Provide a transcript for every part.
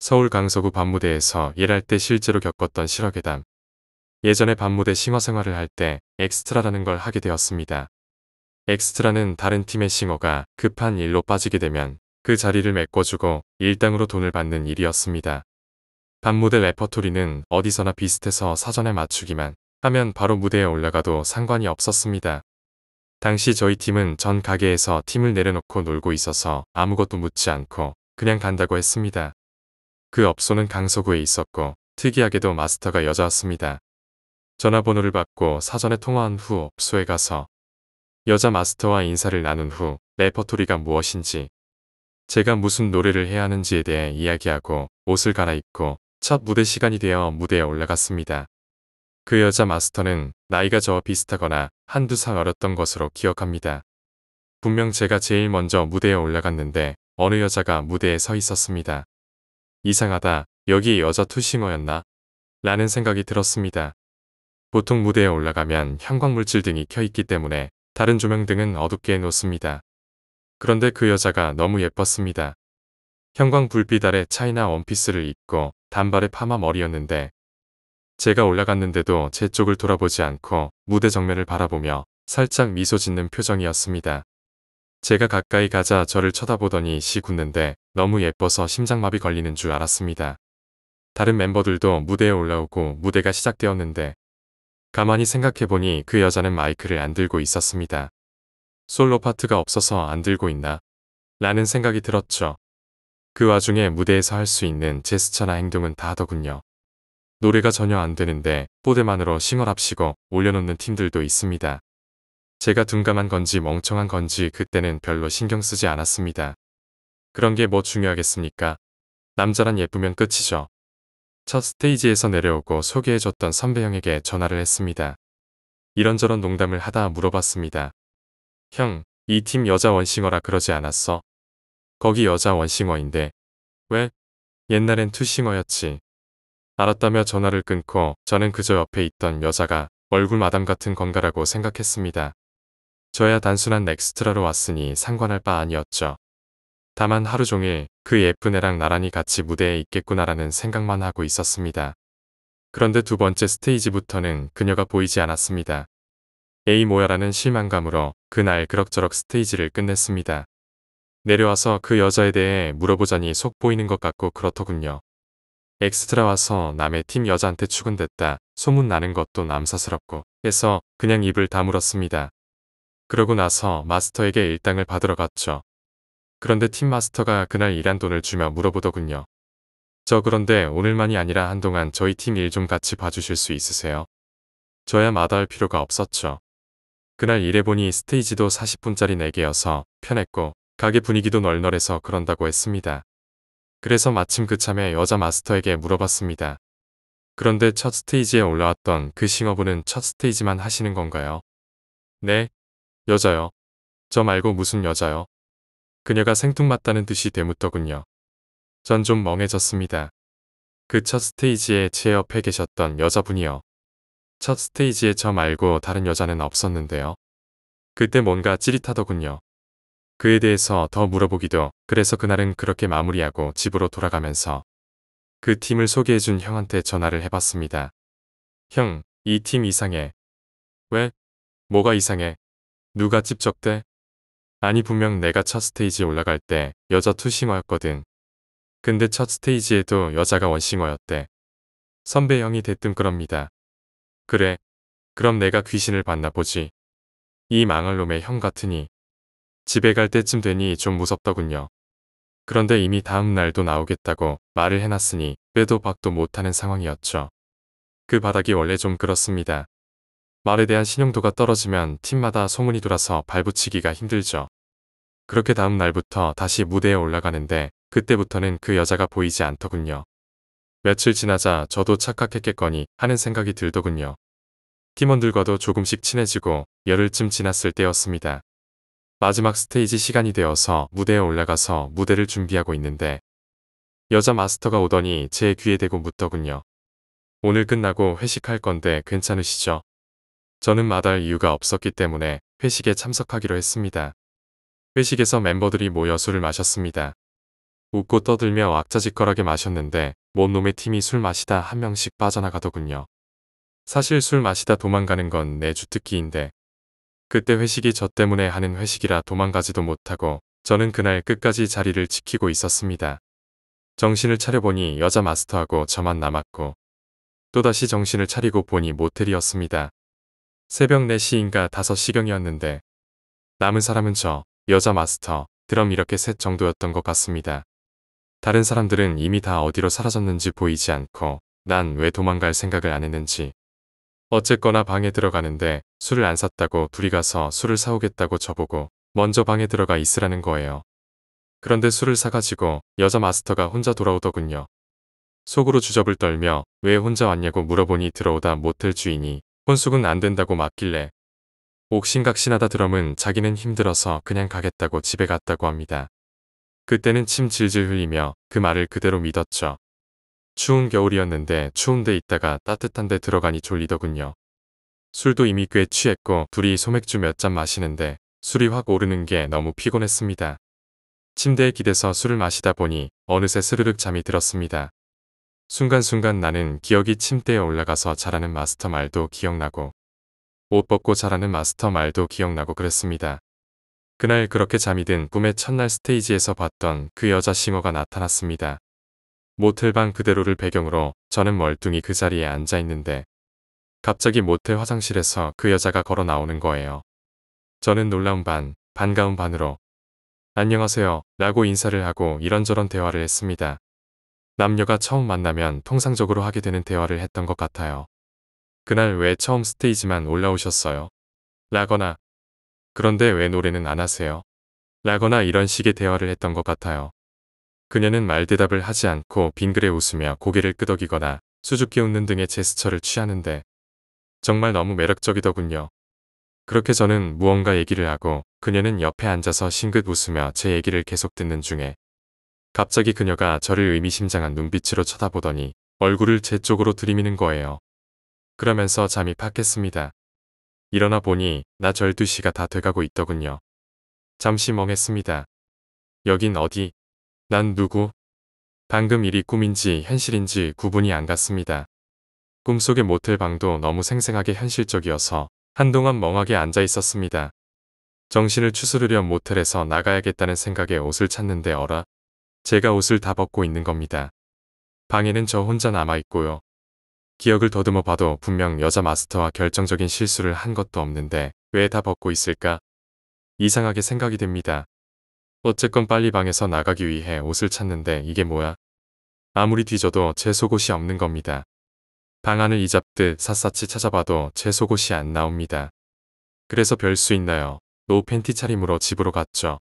서울 강서구 밤무대에서 일할 때 실제로 겪었던 실화괴담. 예전에 밤무대 싱어 생활을 할 때 엑스트라라는 걸 하게 되었습니다. 엑스트라는 다른 팀의 싱어가 급한 일로 빠지게 되면 그 자리를 메꿔주고 일당으로 돈을 받는 일이었습니다. 밤무대 레퍼토리는 어디서나 비슷해서 사전에 맞추기만 하면 바로 무대에 올라가도 상관이 없었습니다. 당시 저희 팀은 전 가게에서 팀을 내려놓고 놀고 있어서 아무것도 묻지 않고 그냥 간다고 했습니다. 그 업소는 강서구에 있었고 특이하게도 마스터가 여자였습니다. 전화번호를 받고 사전에 통화한 후 업소에 가서 여자 마스터와 인사를 나눈 후 레퍼토리가 무엇인지, 제가 무슨 노래를 해야 하는지에 대해 이야기하고 옷을 갈아입고 첫 무대 시간이 되어 무대에 올라갔습니다. 그 여자 마스터는 나이가 저와 비슷하거나 한두 살 어렸던 것으로 기억합니다. 분명 제가 제일 먼저 무대에 올라갔는데 어느 여자가 무대에 서 있었습니다. 이상하다, 여기 여자 투싱어였나? 라는 생각이 들었습니다. 보통 무대에 올라가면 형광물질 등이 켜있기 때문에 다른 조명 등은 어둡게 해놓습니다. 그런데 그 여자가 너무 예뻤습니다. 형광 불빛 아래 차이나 원피스를 입고 단발의 파마 머리였는데 제가 올라갔는데도 제 쪽을 돌아보지 않고 무대 정면을 바라보며 살짝 미소 짓는 표정이었습니다. 제가 가까이 가자 저를 쳐다보더니 시 굳는데 너무 예뻐서 심장마비 걸리는 줄 알았습니다. 다른 멤버들도 무대에 올라오고 무대가 시작되었는데 가만히 생각해보니 그 여자는 마이크를 안 들고 있었습니다. 솔로 파트가 없어서 안 들고 있나? 라는 생각이 들었죠. 그 와중에 무대에서 할 수 있는 제스처나 행동은 다 하더군요. 노래가 전혀 안 되는데 보드만으로 싱얼합시고 올려놓는 팀들도 있습니다. 제가 둔감한 건지 멍청한 건지 그때는 별로 신경 쓰지 않았습니다. 그런 게 뭐 중요하겠습니까? 남자란 예쁘면 끝이죠. 첫 스테이지에서 내려오고 소개해줬던 선배 형에게 전화를 했습니다. 이런저런 농담을 하다 물어봤습니다. 형, 이 팀 여자 원싱어라 그러지 않았어? 거기 여자 원싱어인데. 왜? 옛날엔 투싱어였지. 알았다며 전화를 끊고 저는 그저 옆에 있던 여자가 얼굴 마담 같은 건가라고 생각했습니다. 저야 단순한 엑스트라로 왔으니 상관할 바 아니었죠. 다만 하루 종일 그 예쁜 애랑 나란히 같이 무대에 있겠구나라는 생각만 하고 있었습니다. 그런데 두 번째 스테이지부터는 그녀가 보이지 않았습니다. 에이 뭐야라는 실망감으로 그날 그럭저럭 스테이지를 끝냈습니다. 내려와서 그 여자에 대해 물어보자니 속 보이는 것 같고 그렇더군요. 엑스트라 와서 남의 팀 여자한테 추근댔다 소문 나는 것도 남사스럽고 해서 그냥 입을 다물었습니다. 그러고 나서 마스터에게 일당을 받으러 갔죠. 그런데 팀 마스터가 그날 일한 돈을 주며 물어보더군요. 저 그런데 오늘만이 아니라 한동안 저희 팀 일 좀 같이 봐주실 수 있으세요? 저야 마다할 필요가 없었죠. 그날 일해보니 스테이지도 40분짜리 4개여서 편했고 가게 분위기도 널널해서 그런다고 했습니다. 그래서 마침 그참에 여자 마스터에게 물어봤습니다. 그런데 첫 스테이지에 올라왔던 그 싱어분은 첫 스테이지만 하시는 건가요? 네, 여자요. 저 말고 무슨 여자요? 그녀가 생뚱맞다는 듯이 되묻더군요. 전 좀 멍해졌습니다. 그 첫 스테이지에 제 옆에 계셨던 여자분이요. 첫 스테이지에 저 말고 다른 여자는 없었는데요. 그때 뭔가 찌릿하더군요. 그에 대해서 더 물어보기도 그래서 그날은 그렇게 마무리하고 집으로 돌아가면서 그 팀을 소개해준 형한테 전화를 해봤습니다. 형, 이 팀 이상해. 왜? 뭐가 이상해? 누가 찝적대? 아니 분명 내가 첫 스테이지에 올라갈 때 여자 투싱어였거든. 근데 첫 스테이지에도 여자가 원싱어였대. 선배 형이 대뜸 그럽니다. 그래, 그럼 내가 귀신을 봤나 보지. 이 망할 놈의 형 같으니. 집에 갈 때쯤 되니 좀 무섭더군요. 그런데 이미 다음 날도 나오겠다고 말을 해놨으니 빼도 박도 못하는 상황이었죠. 그 바닥이 원래 좀 그렇습니다. 말에 대한 신용도가 떨어지면 팀마다 소문이 돌아서 발붙이기가 힘들죠. 그렇게 다음 날부터 다시 무대에 올라가는데 그때부터는 그 여자가 보이지 않더군요. 며칠 지나자 저도 착각했겠거니 하는 생각이 들더군요. 팀원들과도 조금씩 친해지고 열흘쯤 지났을 때였습니다. 마지막 스테이지 시간이 되어서 무대에 올라가서 무대를 준비하고 있는데 여자 마스터가 오더니 제 귀에 대고 묻더군요. 오늘 끝나고 회식할 건데 괜찮으시죠? 저는 마다할 이유가 없었기 때문에 회식에 참석하기로 했습니다. 회식에서 멤버들이 모여 술을 마셨습니다. 웃고 떠들며 왁자지껄하게 마셨는데 뭔 놈의 팀이 술 마시다 한 명씩 빠져나가더군요. 사실 술 마시다 도망가는 건 내 주특기인데 그때 회식이 저 때문에 하는 회식이라 도망가지도 못하고 저는 그날 끝까지 자리를 지키고 있었습니다. 정신을 차려보니 여자 마스터하고 저만 남았고 또다시 정신을 차리고 보니 모텔이었습니다. 새벽 4시인가 5시경이었는데 남은 사람은 저, 여자 마스터, 드럼 이렇게 셋 정도였던 것 같습니다. 다른 사람들은 이미 다 어디로 사라졌는지 보이지 않고 난 왜 도망갈 생각을 안 했는지. 어쨌거나 방에 들어가는데 술을 안 샀다고 둘이 가서 술을 사오겠다고 저보고 먼저 방에 들어가 있으라는 거예요. 그런데 술을 사가지고 여자 마스터가 혼자 돌아오더군요. 속으로 주접을 떨며 왜 혼자 왔냐고 물어보니 들어오다 모텔 주인이 혼숙은 안 된다고 맞길래 옥신각신하다 드럼은 자기는 힘들어서 그냥 가겠다고 집에 갔다고 합니다. 그때는 침 질질 흘리며 그 말을 그대로 믿었죠. 추운 겨울이었는데 추운 데 있다가 따뜻한 데 들어가니 졸리더군요. 술도 이미 꽤 취했고 둘이 소맥주 몇 잔 마시는데 술이 확 오르는 게 너무 피곤했습니다. 침대에 기대서 술을 마시다 보니 어느새 스르륵 잠이 들었습니다. 순간순간 나는 기억이 침대에 올라가서 자라는 마스터 말도 기억나고 옷 벗고 자라는 마스터 말도 기억나고 그랬습니다. 그날 그렇게 잠이 든 꿈의 첫날 스테이지에서 봤던 그 여자 싱어가 나타났습니다. 모텔방 그대로를 배경으로 저는 멀뚱히 그 자리에 앉아 있는데 갑자기 모텔 화장실에서 그 여자가 걸어 나오는 거예요. 저는 놀라운 반, 반가운 반으로 안녕하세요 라고 인사를 하고 이런저런 대화를 했습니다. 남녀가 처음 만나면 통상적으로 하게 되는 대화를 했던 것 같아요. 그날 왜 처음 스테이지만 올라오셨어요? 라거나 그런데 왜 노래는 안 하세요? 라거나 이런 식의 대화를 했던 것 같아요. 그녀는 말대답을 하지 않고 빙그레 웃으며 고개를 끄덕이거나 수줍게 웃는 등의 제스처를 취하는데 정말 너무 매력적이더군요. 그렇게 저는 무언가 얘기를 하고 그녀는 옆에 앉아서 싱긋 웃으며 제 얘기를 계속 듣는 중에 갑자기 그녀가 저를 의미심장한 눈빛으로 쳐다보더니 얼굴을 제 쪽으로 들이미는 거예요. 그러면서 잠이 팍 깼습니다. 일어나 보니 낮 12시가 다 돼가고 있더군요. 잠시 멍했습니다. 여긴 어디? 난 누구? 방금 일이 꿈인지 현실인지 구분이 안 갔습니다. 꿈속의 모텔 방도 너무 생생하게 현실적이어서 한동안 멍하게 앉아 있었습니다. 정신을 추스르려 모텔에서 나가야겠다는 생각에 옷을 찾는데 어라? 제가 옷을 다 벗고 있는 겁니다. 방에는 저 혼자 남아있고요. 기억을 더듬어 봐도 분명 여자 마스터와 결정적인 실수를 한 것도 없는데 왜 다 벗고 있을까? 이상하게 생각이 됩니다. 어쨌건 빨리 방에서 나가기 위해 옷을 찾는데 이게 뭐야? 아무리 뒤져도 제 속옷이 없는 겁니다. 방 안을 이잡듯 샅샅이 찾아봐도 제 속옷이 안 나옵니다. 그래서 별 수 있나요? 노 팬티 차림으로 집으로 갔죠.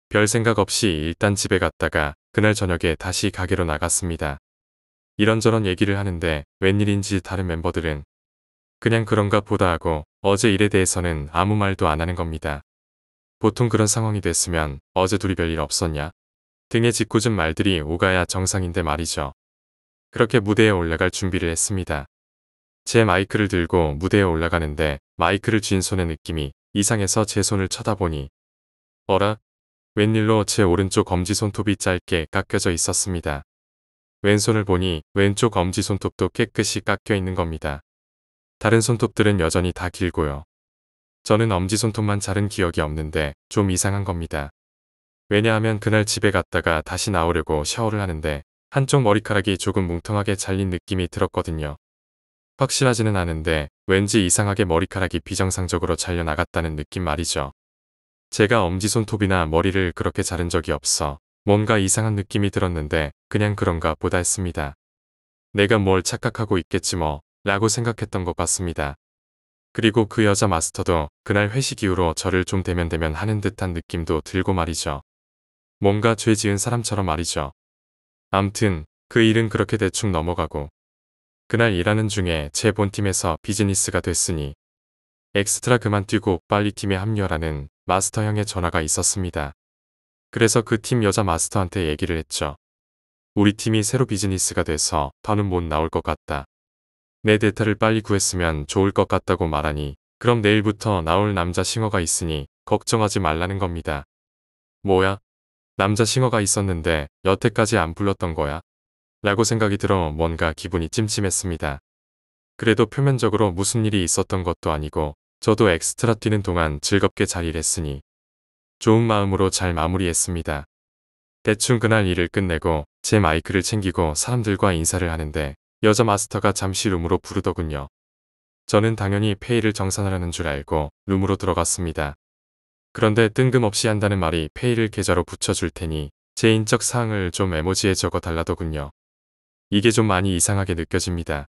별 생각 없이 일단 집에 갔다가 그날 저녁에 다시 가게로 나갔습니다. 이런저런 얘기를 하는데 웬일인지 다른 멤버들은 그냥 그런가 보다 하고 어제 일에 대해서는 아무 말도 안 하는 겁니다. 보통 그런 상황이 됐으면 어제 둘이 별일 없었냐? 등의 짓궂은 말들이 오가야 정상인데 말이죠. 그렇게 무대에 올라갈 준비를 했습니다. 제 마이크를 들고 무대에 올라가는데 마이크를 쥔 손의 느낌이 이상해서 제 손을 쳐다보니 어라? 웬일로 제 오른쪽 엄지손톱이 짧게 깎여져 있었습니다. 왼손을 보니 왼쪽 엄지손톱도 깨끗이 깎여 있는 겁니다. 다른 손톱들은 여전히 다 길고요. 저는 엄지손톱만 자른 기억이 없는데 좀 이상한 겁니다. 왜냐하면 그날 집에 갔다가 다시 나오려고 샤워를 하는데 한쪽 머리카락이 조금 뭉텅하게 잘린 느낌이 들었거든요. 확실하지는 않은데 왠지 이상하게 머리카락이 비정상적으로 잘려나갔다는 느낌 말이죠. 제가 엄지손톱이나 머리를 그렇게 자른 적이 없어 뭔가 이상한 느낌이 들었는데 그냥 그런가 보다 했습니다. 내가 뭘 착각하고 있겠지 뭐 라고 생각했던 것 같습니다. 그리고 그 여자 마스터도 그날 회식 이후로 저를 좀 대면대면 하는 듯한 느낌도 들고 말이죠. 뭔가 죄 지은 사람처럼 말이죠. 암튼 그 일은 그렇게 대충 넘어가고 그날 일하는 중에 제 본팀에서 비즈니스가 됐으니 엑스트라 그만뛰고 빨리 팀에 합류하라는 마스터 형의 전화가 있었습니다. 그래서 그 팀 여자 마스터한테 얘기를 했죠. 우리 팀이 새로 비즈니스가 돼서 더는 못 나올 것 같다. 내 데이터를 빨리 구했으면 좋을 것 같다고 말하니 그럼 내일부터 나올 남자 싱어가 있으니 걱정하지 말라는 겁니다. 뭐야? 남자 싱어가 있었는데 여태까지 안 불렀던 거야? 라고 생각이 들어 뭔가 기분이 찜찜했습니다. 그래도 표면적으로 무슨 일이 있었던 것도 아니고 저도 엑스트라 뛰는 동안 즐겁게 잘 일했으니 좋은 마음으로 잘 마무리했습니다. 대충 그날 일을 끝내고 제 마이크를 챙기고 사람들과 인사를 하는데 여자 마스터가 잠시 룸으로 부르더군요. 저는 당연히 페이를 정산하려는 줄 알고 룸으로 들어갔습니다. 그런데 뜬금없이 한다는 말이 페이를 계좌로 붙여줄 테니 제 인적 사항을 좀 에모지에 적어 달라더군요. 이게 좀 많이 이상하게 느껴집니다.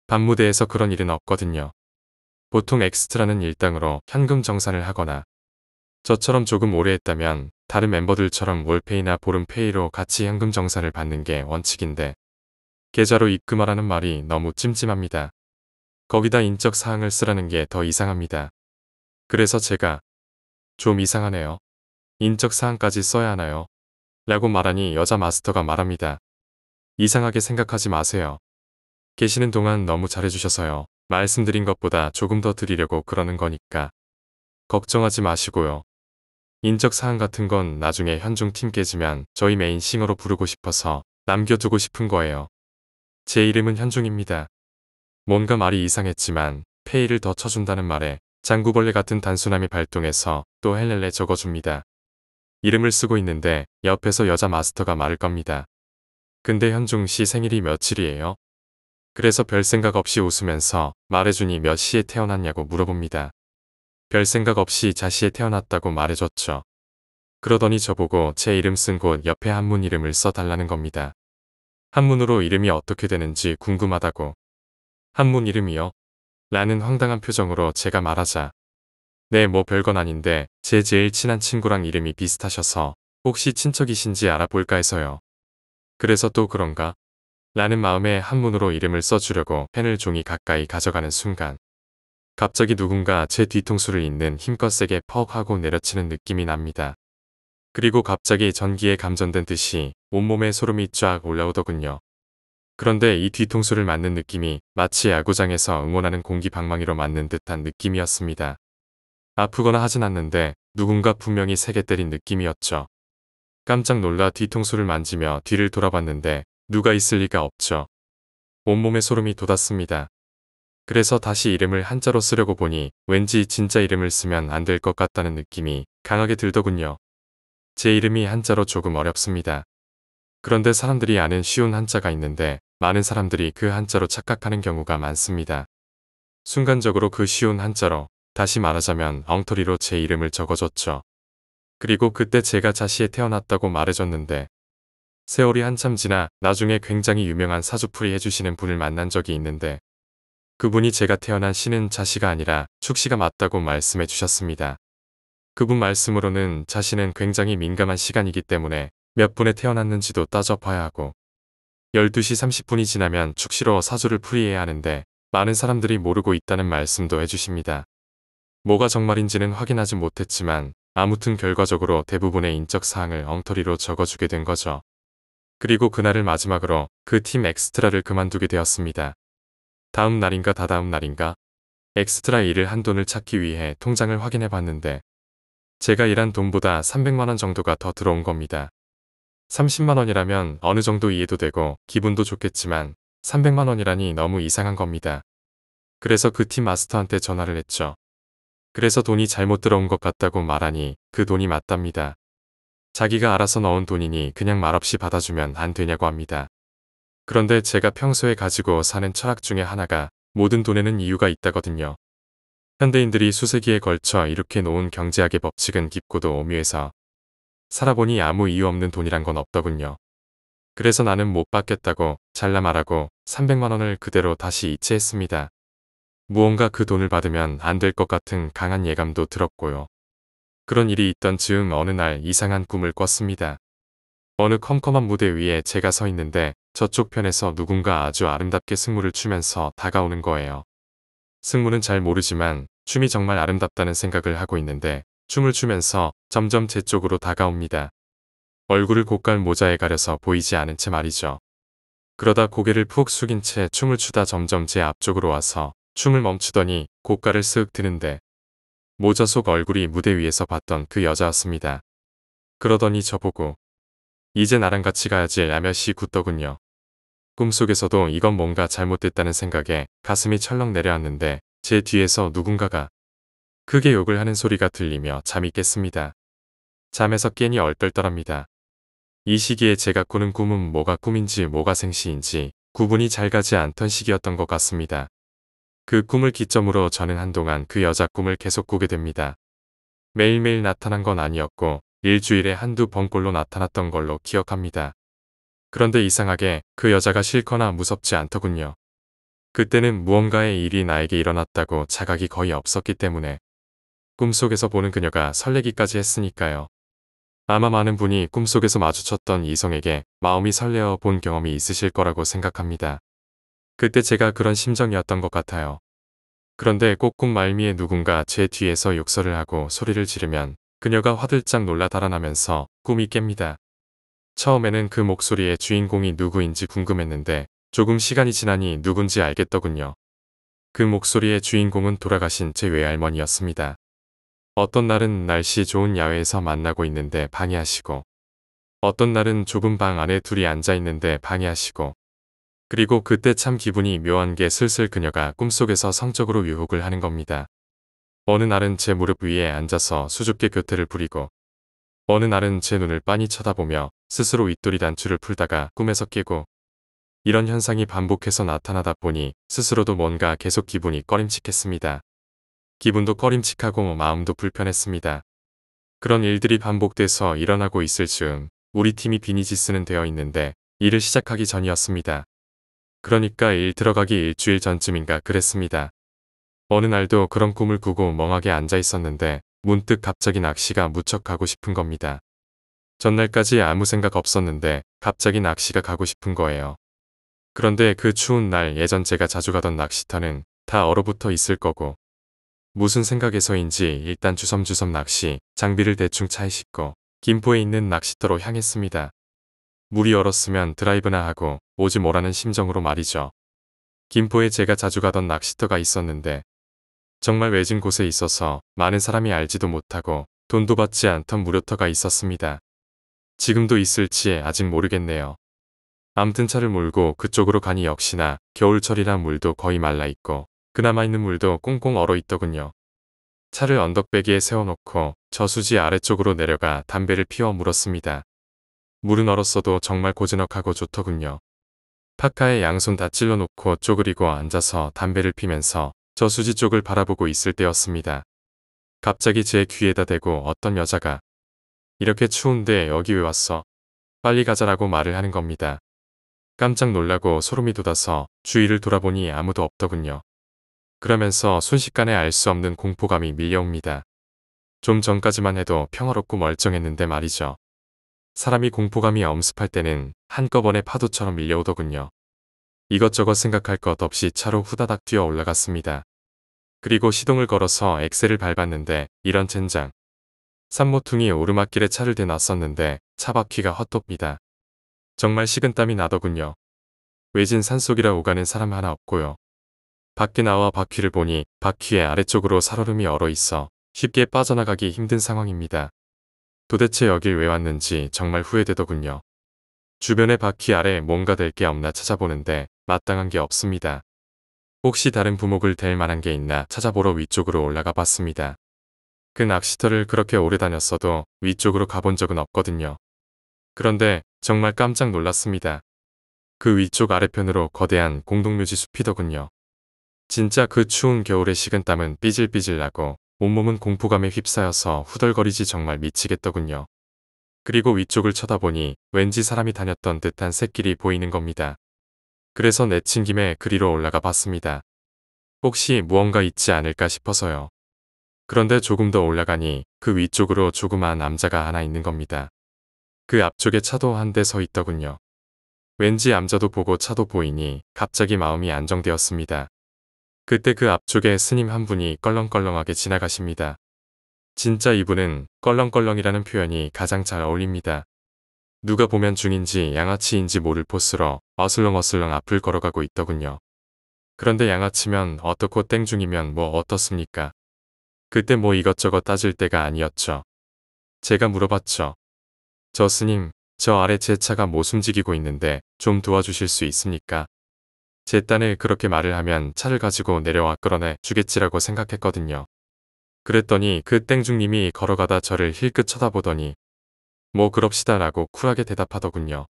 밤무대에서 그런 일은 없거든요. 보통 엑스트라는 일당으로 현금 정산을 하거나 저처럼 조금 오래 했다면 다른 멤버들처럼 월페이나 보름페이로 같이 현금 정산을 받는 게 원칙인데 계좌로 입금하라는 말이 너무 찜찜합니다. 거기다 인적 사항을 쓰라는 게 더 이상합니다. 그래서 제가 좀 이상하네요. 인적 사항까지 써야 하나요? 라고 말하니 여자 마스터가 말합니다. 이상하게 생각하지 마세요. 계시는 동안 너무 잘해주셔서요. 말씀드린 것보다 조금 더 드리려고 그러는 거니까 걱정하지 마시고요. 인적 사항 같은 건 나중에 현중 팀 깨지면 저희 메인 싱어로 부르고 싶어서 남겨두고 싶은 거예요. 제 이름은 현중입니다. 뭔가 말이 이상했지만 페이를 더 쳐준다는 말에 장구벌레 같은 단순함이 발동해서 또 헬렐레 적어줍니다. 이름을 쓰고 있는데 옆에서 여자 마스터가 말을 겁니다. 근데 현중 씨 생일이 며칠이에요? 그래서 별 생각 없이 웃으면서 말해주니 몇 시에 태어났냐고 물어봅니다. 별 생각 없이 자시에 태어났다고 말해줬죠. 그러더니 저보고 제 이름 쓴 곳 옆에 한문 이름을 써달라는 겁니다. 한문으로 이름이 어떻게 되는지 궁금하다고. 한문 이름이요? 라는 황당한 표정으로 제가 말하자. 네, 뭐 별건 아닌데 제 제일 친한 친구랑 이름이 비슷하셔서 혹시 친척이신지 알아볼까 해서요. 그래서 또 그런가? 라는 마음에 한문으로 이름을 써주려고 펜을 종이 가까이 가져가는 순간 갑자기 누군가 제 뒤통수를 잇는 힘껏 세게 퍽 하고 내려치는 느낌이 납니다. 그리고 갑자기 전기에 감전된 듯이 온몸에 소름이 쫙 올라오더군요. 그런데 이 뒤통수를 맞는 느낌이 마치 야구장에서 응원하는 공기방망이로 맞는 듯한 느낌이었습니다. 아프거나 하진 않는데 누군가 분명히 세게 때린 느낌이었죠. 깜짝 놀라 뒤통수를 만지며 뒤를 돌아봤는데 누가 있을 리가 없죠. 온몸에 소름이 돋았습니다. 그래서 다시 이름을 한자로 쓰려고 보니 왠지 진짜 이름을 쓰면 안 될 것 같다는 느낌이 강하게 들더군요. 제 이름이 한자로 조금 어렵습니다. 그런데 사람들이 아는 쉬운 한자가 있는데 많은 사람들이 그 한자로 착각하는 경우가 많습니다. 순간적으로 그 쉬운 한자로, 다시 말하자면 엉터리로 제 이름을 적어줬죠. 그리고 그때 제가 자시에 태어났다고 말해줬는데 세월이 한참 지나 나중에 굉장히 유명한 사주풀이 해주시는 분을 만난 적이 있는데 그분이 제가 태어난 시는 자시가 아니라 축시가 맞다고 말씀해 주셨습니다. 그분 말씀으로는 자시는 굉장히 민감한 시간이기 때문에 몇 분에 태어났는지도 따져봐야 하고 12시 30분이 지나면 축시로 사주를 풀이해야 하는데 많은 사람들이 모르고 있다는 말씀도 해주십니다. 뭐가 정말인지는 확인하지 못했지만 아무튼 결과적으로 대부분의 인적 사항을 엉터리로 적어주게 된 거죠. 그리고 그날을 마지막으로 그 팀 엑스트라를 그만두게 되었습니다. 다음 날인가 다다음 날인가 엑스트라 일을 한 돈을 찾기 위해 통장을 확인해 봤는데 제가 일한 돈보다 300만원 정도가 더 들어온 겁니다. 30만원이라면 어느 정도 이해도 되고 기분도 좋겠지만 300만원이라니 너무 이상한 겁니다. 그래서 그 팀 마스터한테 전화를 했죠. 그래서 돈이 잘못 들어온 것 같다고 말하니 그 돈이 맞답니다. 자기가 알아서 넣은 돈이니 그냥 말없이 받아주면 안 되냐고 합니다. 그런데 제가 평소에 가지고 사는 철학 중에 하나가 모든 돈에는 이유가 있다거든요. 현대인들이 수세기에 걸쳐 이렇게 놓은 경제학의 법칙은 깊고도 오묘해서 살아보니 아무 이유 없는 돈이란 건 없더군요. 그래서 나는 못 받겠다고 잘라 말하고 300만원을 그대로 다시 이체했습니다. 무언가 그 돈을 받으면 안 될 것 같은 강한 예감도 들었고요. 그런 일이 있던 즈음 어느 날 이상한 꿈을 꿨습니다. 어느 컴컴한 무대 위에 제가 서 있는데 저쪽 편에서 누군가 아주 아름답게 승무를 추면서 다가오는 거예요. 승무는 잘 모르지만 춤이 정말 아름답다는 생각을 하고 있는데 춤을 추면서 점점 제 쪽으로 다가옵니다. 얼굴을 고깔 모자에 가려서 보이지 않은 채 말이죠. 그러다 고개를 푹 숙인 채 춤을 추다 점점 제 앞쪽으로 와서 춤을 멈추더니 고깔을 쓱 드는데 모자 속 얼굴이 무대 위에서 봤던 그 여자였습니다. 그러더니 저보고 이제 나랑 같이 가야지 라며시 굳더군요. 꿈속에서도 이건 뭔가 잘못됐다는 생각에 가슴이 철렁 내려앉는데 제 뒤에서 누군가가 크게 욕을 하는 소리가 들리며 잠이 깼습니다. 잠에서 깨니 얼떨떨합니다. 이 시기에 제가 꾸는 꿈은 뭐가 꿈인지 뭐가 생시인지 구분이 잘 가지 않던 시기였던 것 같습니다. 그 꿈을 기점으로 저는 한동안 그 여자 꿈을 계속 꾸게 됩니다. 매일매일 나타난 건 아니었고 일주일에 한두 번꼴로 나타났던 걸로 기억합니다. 그런데 이상하게 그 여자가 싫거나 무섭지 않더군요. 그때는 무언가의 일이 나에게 일어났다고 자각이 거의 없었기 때문에 꿈속에서 보는 그녀가 설레기까지 했으니까요. 아마 많은 분이 꿈속에서 마주쳤던 이성에게 마음이 설레어 본 경험이 있으실 거라고 생각합니다. 그때 제가 그런 심정이었던 것 같아요. 그런데 꼭 꿈 말미에 누군가 제 뒤에서 욕설을 하고 소리를 지르면 그녀가 화들짝 놀라 달아나면서 꿈이 깹니다. 처음에는 그 목소리의 주인공이 누구인지 궁금했는데 조금 시간이 지나니 누군지 알겠더군요. 그 목소리의 주인공은 돌아가신 제 외할머니였습니다. 어떤 날은 날씨 좋은 야외에서 만나고 있는데 방해하시고 어떤 날은 좁은 방 안에 둘이 앉아 있는데 방해하시고 그리고 그때 참 기분이 묘한 게 슬슬 그녀가 꿈속에서 성적으로 유혹을 하는 겁니다. 어느 날은 제 무릎 위에 앉아서 수줍게 교태를 부리고 어느 날은 제 눈을 빤히 쳐다보며 스스로 윗도리 단추를 풀다가 꿈에서 깨고 이런 현상이 반복해서 나타나다 보니 스스로도 뭔가 계속 기분이 꺼림칙했습니다. 기분도 꺼림칙하고 마음도 불편했습니다. 그런 일들이 반복돼서 일어나고 있을 즈음 우리 팀이 비니지스는 되어 있는데 일을 시작하기 전이었습니다. 그러니까 일 들어가기 일주일 전쯤인가 그랬습니다. 어느 날도 그런 꿈을 꾸고 멍하게 앉아 있었는데 문득 갑자기 낚시가 무척 가고 싶은 겁니다. 전날까지 아무 생각 없었는데 갑자기 낚시가 가고 싶은 거예요. 그런데 그 추운 날 예전 제가 자주 가던 낚시터는 다 얼어붙어 있을 거고 무슨 생각에서인지 일단 주섬주섬 낚시 장비를 대충 차에 싣고 김포에 있는 낚시터로 향했습니다. 물이 얼었으면 드라이브나 하고 오지 뭐라는 심정으로 말이죠. 김포에 제가 자주 가던 낚시터가 있었는데 정말 외진 곳에 있어서 많은 사람이 알지도 못하고 돈도 받지 않던 무료터가 있었습니다. 지금도 있을지 아직 모르겠네요. 암튼 차를 몰고 그쪽으로 가니 역시나 겨울철이라 물도 거의 말라있고 그나마 있는 물도 꽁꽁 얼어있더군요. 차를 언덕배기에 세워놓고 저수지 아래쪽으로 내려가 담배를 피워 물었습니다. 물은 얼었어도 정말 고즈넉하고 좋더군요. 파카에 양손 다 찔러놓고 쪼그리고 앉아서 담배를 피면서 저수지 쪽을 바라보고 있을 때였습니다. 갑자기 제 귀에다 대고 어떤 여자가 이렇게 추운데 여기 왜 왔어? 빨리 가자라고 말을 하는 겁니다. 깜짝 놀라고 소름이 돋아서 주위를 돌아보니 아무도 없더군요. 그러면서 순식간에 알 수 없는 공포감이 밀려옵니다. 좀 전까지만 해도 평화롭고 멀쩡했는데 말이죠. 사람이 공포감이 엄습할 때는 한꺼번에 파도처럼 밀려오더군요. 이것저것 생각할 것 없이 차로 후다닥 뛰어 올라갔습니다. 그리고 시동을 걸어서 엑셀을 밟았는데 이런 젠장. 산모퉁이 오르막길에 차를 대놨었는데 차 바퀴가 헛돕니다. 정말 식은땀이 나더군요. 외진 산속이라 오가는 사람 하나 없고요. 밖에 나와 바퀴를 보니 바퀴의 아래쪽으로 살얼음이 얼어 있어 쉽게 빠져나가기 힘든 상황입니다. 도대체 여길 왜 왔는지 정말 후회되더군요. 주변의 바퀴 아래 뭔가 될 게 없나 찾아보는데 마땅한 게 없습니다. 혹시 다른 부목을 댈 만한 게 있나 찾아보러 위쪽으로 올라가 봤습니다. 그 낚시터를 그렇게 오래 다녔어도 위쪽으로 가본 적은 없거든요. 그런데 정말 깜짝 놀랐습니다. 그 위쪽 아래편으로 거대한 공동묘지 숲이더군요. 진짜 그 추운 겨울에 식은땀은 삐질삐질 나고 온몸은 공포감에 휩싸여서 후덜거리지 정말 미치겠더군요. 그리고 위쪽을 쳐다보니 왠지 사람이 다녔던 듯한 샛길이 보이는 겁니다. 그래서 내친 김에 그리로 올라가 봤습니다. 혹시 무언가 있지 않을까 싶어서요. 그런데 조금 더 올라가니 그 위쪽으로 조그마한 남자가 하나 있는 겁니다. 그 앞쪽에 차도 한 대 서 있더군요. 왠지 암자도 보고 차도 보이니 갑자기 마음이 안정되었습니다. 그때 그 앞쪽에 스님 한 분이 껄렁껄렁하게 지나가십니다. 진짜 이분은 껄렁껄렁이라는 표현이 가장 잘 어울립니다. 누가 보면 중인지 양아치인지 모를 포스로 어슬렁어슬렁 앞을 걸어가고 있더군요. 그런데 양아치면 어떻고 땡중이면 뭐 어떻습니까? 그때 뭐 이것저것 따질 때가 아니었죠. 제가 물어봤죠. 저 스님, 저 아래 제 차가 못 움직이고 있는데 좀 도와주실 수 있습니까? 제 딴에 그렇게 말을 하면 차를 가지고 내려와 끌어내 주겠지라고 생각했거든요. 그랬더니 그 땡중님이 걸어가다 저를 힐끗 쳐다보더니 뭐 그럽시다 라고 쿨하게 대답하더군요.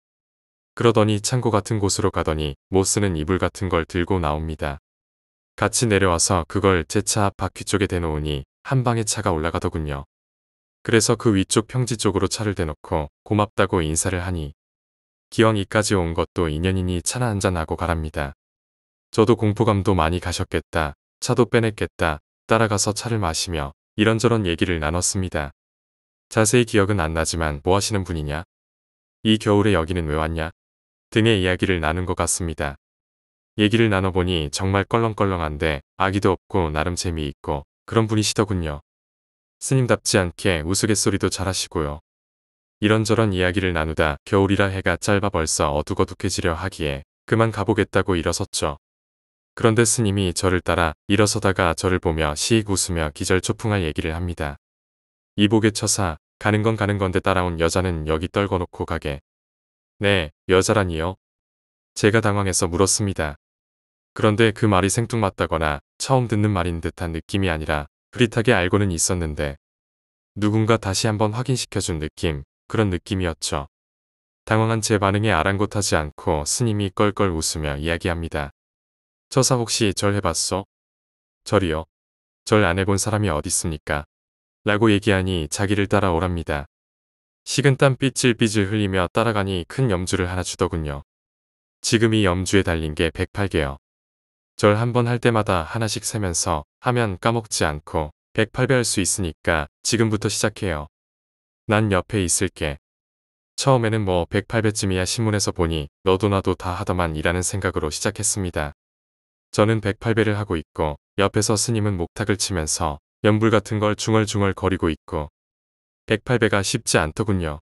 그러더니 창고 같은 곳으로 가더니 못 쓰는 이불 같은 걸 들고 나옵니다. 같이 내려와서 그걸 제 차 앞 바퀴 쪽에 대놓으니 한 방에 차가 올라가더군요. 그래서 그 위쪽 평지 쪽으로 차를 대놓고 고맙다고 인사를 하니 기왕 이까지 온 것도 인연이니 차나 한잔 하고 가랍니다. 저도 공포감도 많이 가셨겠다. 차도 빼냈겠다. 따라가서 차를 마시며 이런저런 얘기를 나눴습니다. 자세히 기억은 안 나지만 뭐 하시는 분이냐? 이 겨울에 여기는 왜 왔냐? 등의 이야기를 나눈 것 같습니다. 얘기를 나눠보니 정말 껄렁껄렁한데 아기도 없고 나름 재미있고 그런 분이시더군요. 스님답지 않게 우스갯소리도 잘하시고요. 이런저런 이야기를 나누다 겨울이라 해가 짧아 벌써 어둑어둑해지려 하기에 그만 가보겠다고 일어섰죠. 그런데 스님이 저를 따라 일어서다가 저를 보며 시익 웃으며 기절초풍할 얘기를 합니다. 이복의 처사, 가는 건 가는 건데 따라온 여자는 여기 떨궈놓고 가게. 네, 여자라니요? 제가 당황해서 물었습니다. 그런데 그 말이 생뚱맞다거나 처음 듣는 말인 듯한 느낌이 아니라 흐릿하게 알고는 있었는데 누군가 다시 한번 확인시켜준 느낌, 그런 느낌이었죠. 당황한 제 반응에 아랑곳하지 않고 스님이 껄껄 웃으며 이야기합니다. 처사 혹시 절 해봤어? 절이요? 절 안 해본 사람이 어딨습니까? 라고 얘기하니 자기를 따라오랍니다. 식은땀 삐질삐질 흘리며 따라가니 큰 염주를 하나 주더군요. 지금 이 염주에 달린 게 108개요. 절 한 번 할 때마다 하나씩 세면서 하면 까먹지 않고 108배 할 수 있으니까 지금부터 시작해요. 난 옆에 있을게. 처음에는 뭐 108배쯤이야 신문에서 보니 너도 나도 다 하더만 이라는 생각으로 시작했습니다. 저는 108배를 하고 있고 옆에서 스님은 목탁을 치면서 연불 같은 걸 중얼중얼 거리고 있고 108배가 쉽지 않더군요.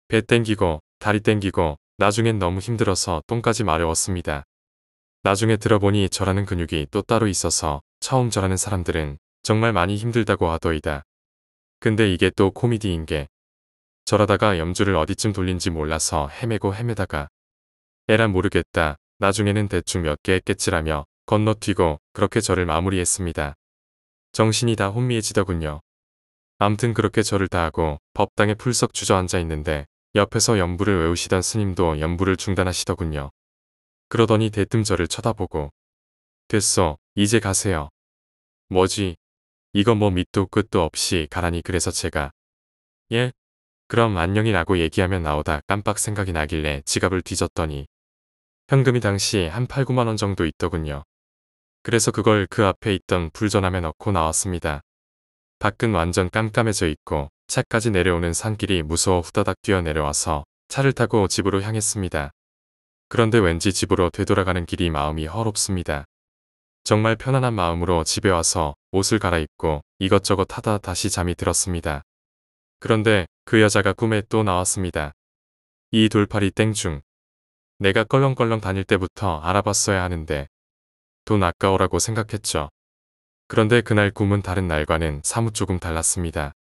배 땡기고 다리 땡기고 나중엔 너무 힘들어서 똥까지 마려웠습니다. 나중에 들어보니 절하는 근육이 또 따로 있어서 처음 절하는 사람들은 정말 많이 힘들다고 하더이다. 근데 이게 또 코미디인 게 절하다가 염주를 어디쯤 돌린지 몰라서 헤매고 헤매다가 에라 모르겠다. 나중에는 대충 몇 개 했겠지라며 건너뛰고 그렇게 절을 마무리했습니다. 정신이 다 혼미해지더군요. 암튼 그렇게 절을 다 하고 법당에 풀썩 주저앉아 있는데 옆에서 연불을 외우시던 스님도 연불을 중단하시더군요. 그러더니 대뜸 저를 쳐다보고 됐어, 이제 가세요. 뭐지? 이거 뭐 밑도 끝도 없이 가라니. 그래서 제가 예? 그럼 안녕이라고 얘기하며 나오다 깜빡 생각이 나길래 지갑을 뒤졌더니 현금이 당시 한 8, 9만 원 정도 있더군요. 그래서 그걸 그 앞에 있던 불전함에 넣고 나왔습니다. 밖은 완전 깜깜해져 있고 차까지 내려오는 산길이 무서워 후다닥 뛰어내려와서 차를 타고 집으로 향했습니다. 그런데 왠지 집으로 되돌아가는 길이 마음이 헐없습니다. 정말 편안한 마음으로 집에 와서 옷을 갈아입고 이것저것 하다 다시 잠이 들었습니다. 그런데 그 여자가 꿈에 또 나왔습니다. 이 돌팔이 땡중. 내가 껄렁껄렁 다닐 때부터 알아봤어야 하는데 돈 아까워라고 생각했죠. 그런데 그날 꿈은 다른 날과는 사뭇 조금 달랐습니다.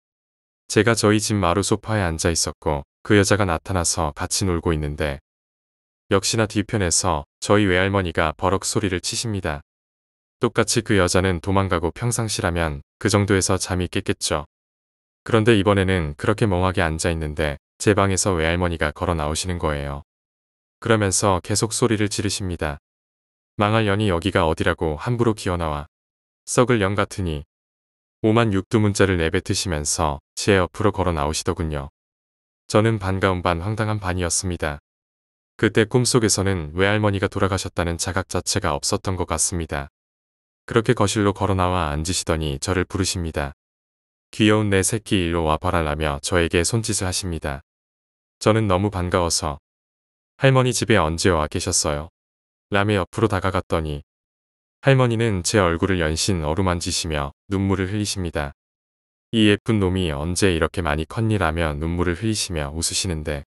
제가 저희 집 마루 소파에 앉아 있었고 그 여자가 나타나서 같이 놀고 있는데 역시나 뒤편에서 저희 외할머니가 버럭 소리를 치십니다. 똑같이 그 여자는 도망가고 평상시라면 그 정도에서 잠이 깼겠죠. 그런데 이번에는 그렇게 멍하게 앉아 있는데 제 방에서 외할머니가 걸어 나오시는 거예요. 그러면서 계속 소리를 지르십니다. 망할 년이 여기가 어디라고 함부로 기어나와. 썩을 영 같으니. 오만 육두문자를 내뱉으시면서 제 옆으로 걸어 나오시더군요. 저는 반가운 반 황당한 반이었습니다. 그때 꿈속에서는 외할머니가 돌아가셨다는 자각 자체가 없었던 것 같습니다. 그렇게 거실로 걸어 나와 앉으시더니 저를 부르십니다. 귀여운 내 새끼 일로 와봐라라며 저에게 손짓을 하십니다. 저는 너무 반가워서 할머니 집에 언제 와 계셨어요? 라며 옆으로 다가갔더니 할머니는 제 얼굴을 연신 어루만지시며 눈물을 흘리십니다. 이 예쁜 놈이 언제 이렇게 많이 컸니라며 눈물을 흘리시며 웃으시는데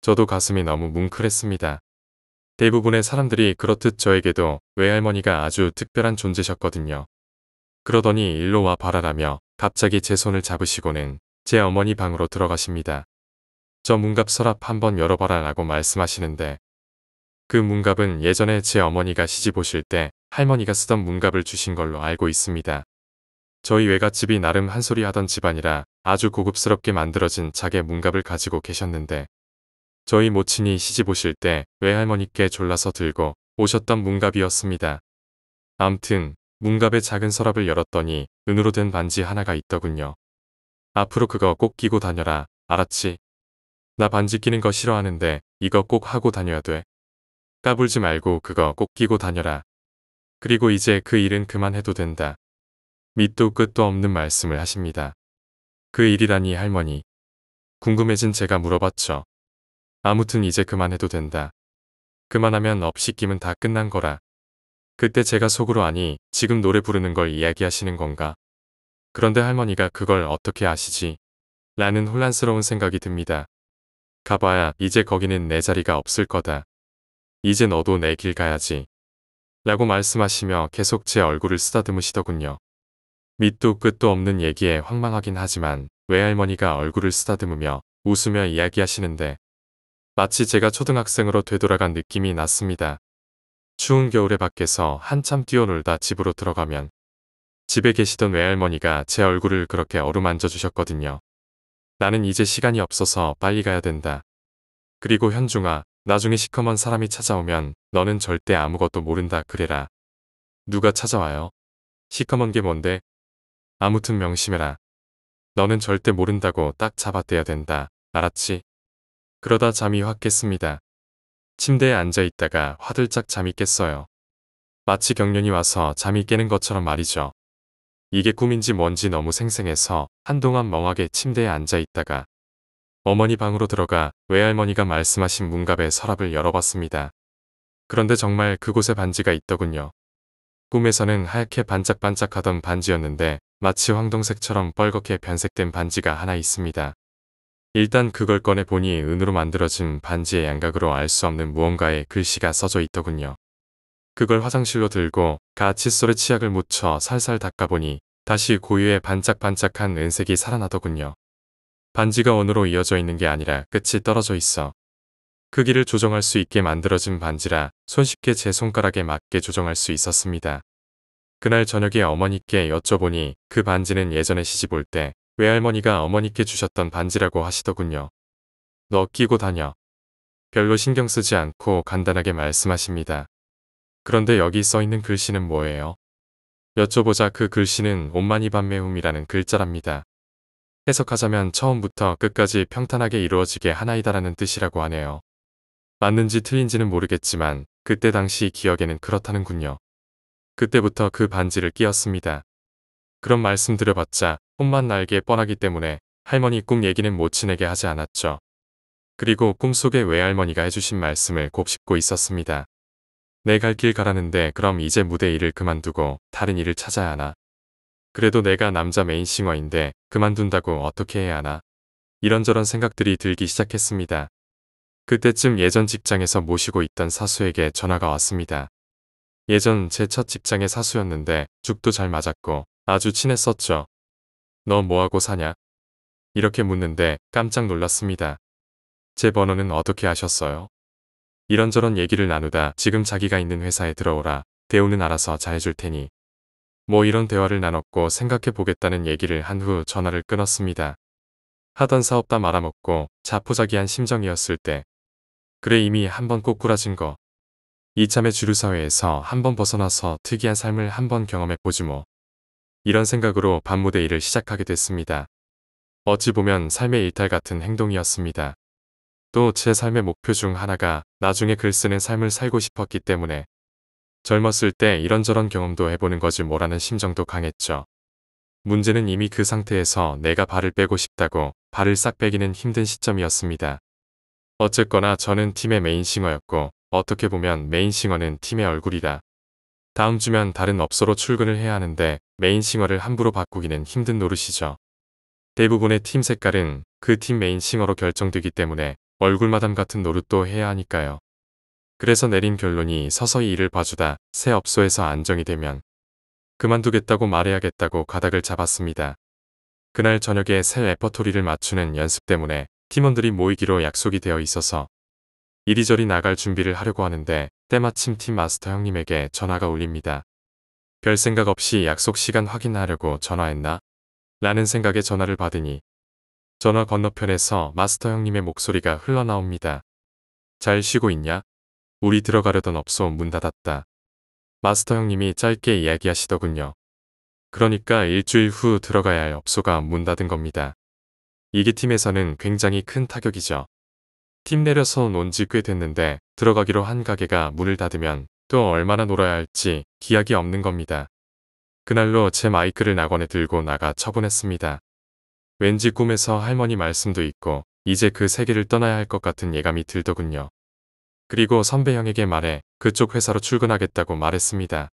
저도 가슴이 너무 뭉클했습니다. 대부분의 사람들이 그렇듯 저에게도 외할머니가 아주 특별한 존재셨거든요. 그러더니 일로 와 봐라라며 갑자기 제 손을 잡으시고는 제 어머니 방으로 들어가십니다. 저 문갑 서랍 한번 열어봐라 라고 말씀하시는데 그 문갑은 예전에 제 어머니가 시집 오실 때 할머니가 쓰던 문갑을 주신 걸로 알고 있습니다. 저희 외갓집이 나름 한소리 하던 집안이라 아주 고급스럽게 만들어진 작의 문갑을 가지고 계셨는데 저희 모친이 시집 오실 때 외할머니께 졸라서 들고 오셨던 문갑이었습니다. 암튼 문갑의 작은 서랍을 열었더니 은으로 된 반지 하나가 있더군요. 앞으로 그거 꼭 끼고 다녀라. 알았지? 나 반지 끼는 거 싫어하는데 이거 꼭 하고 다녀야 돼. 까불지 말고 그거 꼭 끼고 다녀라. 그리고 이제 그 일은 그만해도 된다. 밑도 끝도 없는 말씀을 하십니다. 그 일이라니 할머니. 궁금해진 제가 물어봤죠. 아무튼 이제 그만해도 된다. 그만하면 업시킴은 다 끝난 거라. 그때 제가 속으로 아니 지금 노래 부르는 걸 이야기하시는 건가? 그런데 할머니가 그걸 어떻게 아시지? 라는 혼란스러운 생각이 듭니다. 가봐야 이제 거기는 내 자리가 없을 거다. 이제 너도 내 길 가야지. 라고 말씀하시며 계속 제 얼굴을 쓰다듬으시더군요. 밑도 끝도 없는 얘기에 황망하긴 하지만 외할머니가 얼굴을 쓰다듬으며 웃으며 이야기하시는데 마치 제가 초등학생으로 되돌아간 느낌이 났습니다. 추운 겨울에 밖에서 한참 뛰어놀다 집으로 들어가면 집에 계시던 외할머니가 제 얼굴을 그렇게 어루만져 주셨거든요. 나는 이제 시간이 없어서 빨리 가야 된다. 그리고 현중아, 나중에 시커먼 사람이 찾아오면 너는 절대 아무것도 모른다 그래라. 누가 찾아와요? 시커먼 게 뭔데? 아무튼 명심해라. 너는 절대 모른다고 딱 잡아떼야 된다. 알았지? 그러다 잠이 확 깼습니다. 침대에 앉아 있다가 화들짝 잠이 깼어요. 마치 경련이 와서 잠이 깨는 것처럼 말이죠. 이게 꿈인지 뭔지 너무 생생해서 한동안 멍하게 침대에 앉아 있다가 어머니 방으로 들어가 외할머니가 말씀하신 문갑의 서랍을 열어봤습니다. 그런데 정말 그곳에 반지가 있더군요. 꿈에서는 하얗게 반짝반짝하던 반지였는데 마치 황동색처럼 뻘겋게 변색된 반지가 하나 있습니다. 일단 그걸 꺼내보니 은으로 만들어진 반지의 양각으로 알 수 없는 무언가에 글씨가 써져 있더군요. 그걸 화장실로 들고 가칫솔에 치약을 묻혀 살살 닦아보니 다시 고유의 반짝반짝한 은색이 살아나더군요. 반지가 원으로 이어져 있는 게 아니라 끝이 떨어져 있어. 크기를 조정할 수 있게 만들어진 반지라 손쉽게 제 손가락에 맞게 조정할 수 있었습니다. 그날 저녁에 어머니께 여쭤보니 그 반지는 예전에 시집 올 때 외할머니가 어머니께 주셨던 반지라고 하시더군요. 너 끼고 다녀. 별로 신경 쓰지 않고 간단하게 말씀하십니다. 그런데 여기 써있는 글씨는 뭐예요? 여쭤보자 그 글씨는 온마니 반매움이라는 글자랍니다. 해석하자면 처음부터 끝까지 평탄하게 이루어지게 하나이다라는 뜻이라고 하네요. 맞는지 틀린지는 모르겠지만 그때 당시 기억에는 그렇다는군요. 그때부터 그 반지를 끼었습니다. 그런 말씀 드려봤자 혼만 날게 뻔하기 때문에 할머니 꿈 얘기는 모친에게 하지 않았죠. 그리고 꿈속에 외할머니가 해주신 말씀을 곱씹고 있었습니다. 내 갈 길 가라는데 그럼 이제 무대 일을 그만두고 다른 일을 찾아야 하나? 그래도 내가 남자 메인 싱어인데 그만둔다고 어떻게 해야 하나? 이런저런 생각들이 들기 시작했습니다. 그때쯤 예전 직장에서 모시고 있던 사수에게 전화가 왔습니다. 예전 제 첫 직장의 사수였는데 죽도 잘 맞았고 아주 친했었죠. 너 뭐하고 사냐? 이렇게 묻는데 깜짝 놀랐습니다. 제 번호는 어떻게 아셨어요? 이런저런 얘기를 나누다 지금 자기가 있는 회사에 들어오라. 대우는 알아서 잘해줄 테니. 뭐 이런 대화를 나눴고 생각해 보겠다는 얘기를 한 후 전화를 끊었습니다. 하던 사업 다 말아먹고 자포자기한 심정이었을 때 그래 이미 한번 꼬꾸라진 거. 이참에 주류사회에서 한번 벗어나서 특이한 삶을 한번 경험해보지 뭐. 이런 생각으로 밤무대 일을 시작하게 됐습니다. 어찌 보면 삶의 일탈 같은 행동이었습니다. 또 제 삶의 목표 중 하나가 나중에 글 쓰는 삶을 살고 싶었기 때문에 젊었을 때 이런저런 경험도 해보는 거지 뭐라는 심정도 강했죠. 문제는 이미 그 상태에서 내가 발을 빼고 싶다고 발을 싹 빼기는 힘든 시점이었습니다. 어쨌거나 저는 팀의 메인 싱어였고 어떻게 보면 메인 싱어는 팀의 얼굴이라. 다음 주면 다른 업소로 출근을 해야 하는데 메인 싱어를 함부로 바꾸기는 힘든 노릇이죠. 대부분의 팀 색깔은 그 팀 메인 싱어로 결정되기 때문에 얼굴마담 같은 노릇도 해야 하니까요. 그래서 내린 결론이 서서히 일을 봐주다 새 업소에서 안정이 되면 그만두겠다고 말해야겠다고 가닥을 잡았습니다. 그날 저녁에 새 레퍼토리를 맞추는 연습 때문에 팀원들이 모이기로 약속이 되어 있어서 이리저리 나갈 준비를 하려고 하는데 때마침 팀 마스터 형님에게 전화가 울립니다. 별 생각 없이 약속 시간 확인하려고 전화했나? 라는 생각에 전화를 받으니 전화 건너편에서 마스터 형님의 목소리가 흘러나옵니다. 잘 쉬고 있냐? 우리 들어가려던 업소 문 닫았다. 마스터 형님이 짧게 이야기하시더군요. 그러니까 일주일 후 들어가야 할 업소가 문 닫은 겁니다. 이게 팀에서는 굉장히 큰 타격이죠. 팀 내려서 논 지 꽤 됐는데 들어가기로 한 가게가 문을 닫으면 또 얼마나 놀아야 할지 기약이 없는 겁니다. 그날로 제 마이크를 낙원에 들고 나가 처분했습니다. 왠지 꿈에서 할머니 말씀도 있고 이제 그 세계를 떠나야 할 것 같은 예감이 들더군요. 그리고 선배 형에게 말해 그쪽 회사로 출근하겠다고 말했습니다.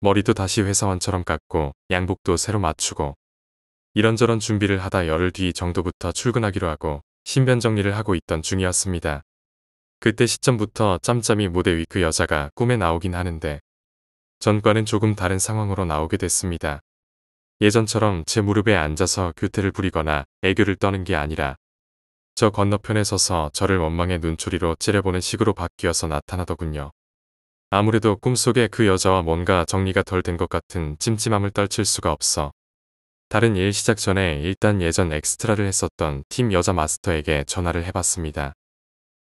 머리도 다시 회사원처럼 깎고 양복도 새로 맞추고 이런저런 준비를 하다 열흘 뒤 정도부터 출근하기로 하고 신변 정리를 하고 있던 중이었습니다. 그때 시점부터 짬짬이 무대 위 그 여자가 꿈에 나오긴 하는데 전과는 조금 다른 상황으로 나오게 됐습니다. 예전처럼 제 무릎에 앉아서 교태를 부리거나 애교를 떠는 게 아니라 저 건너편에 서서 저를 원망의 눈초리로 째려보는 식으로 바뀌어서 나타나더군요. 아무래도 꿈속에 그 여자와 뭔가 정리가 덜 된 것 같은 찜찜함을 떨칠 수가 없어 다른 일 시작 전에 일단 예전 엑스트라를 했었던 팀 여자 마스터에게 전화를 해봤습니다.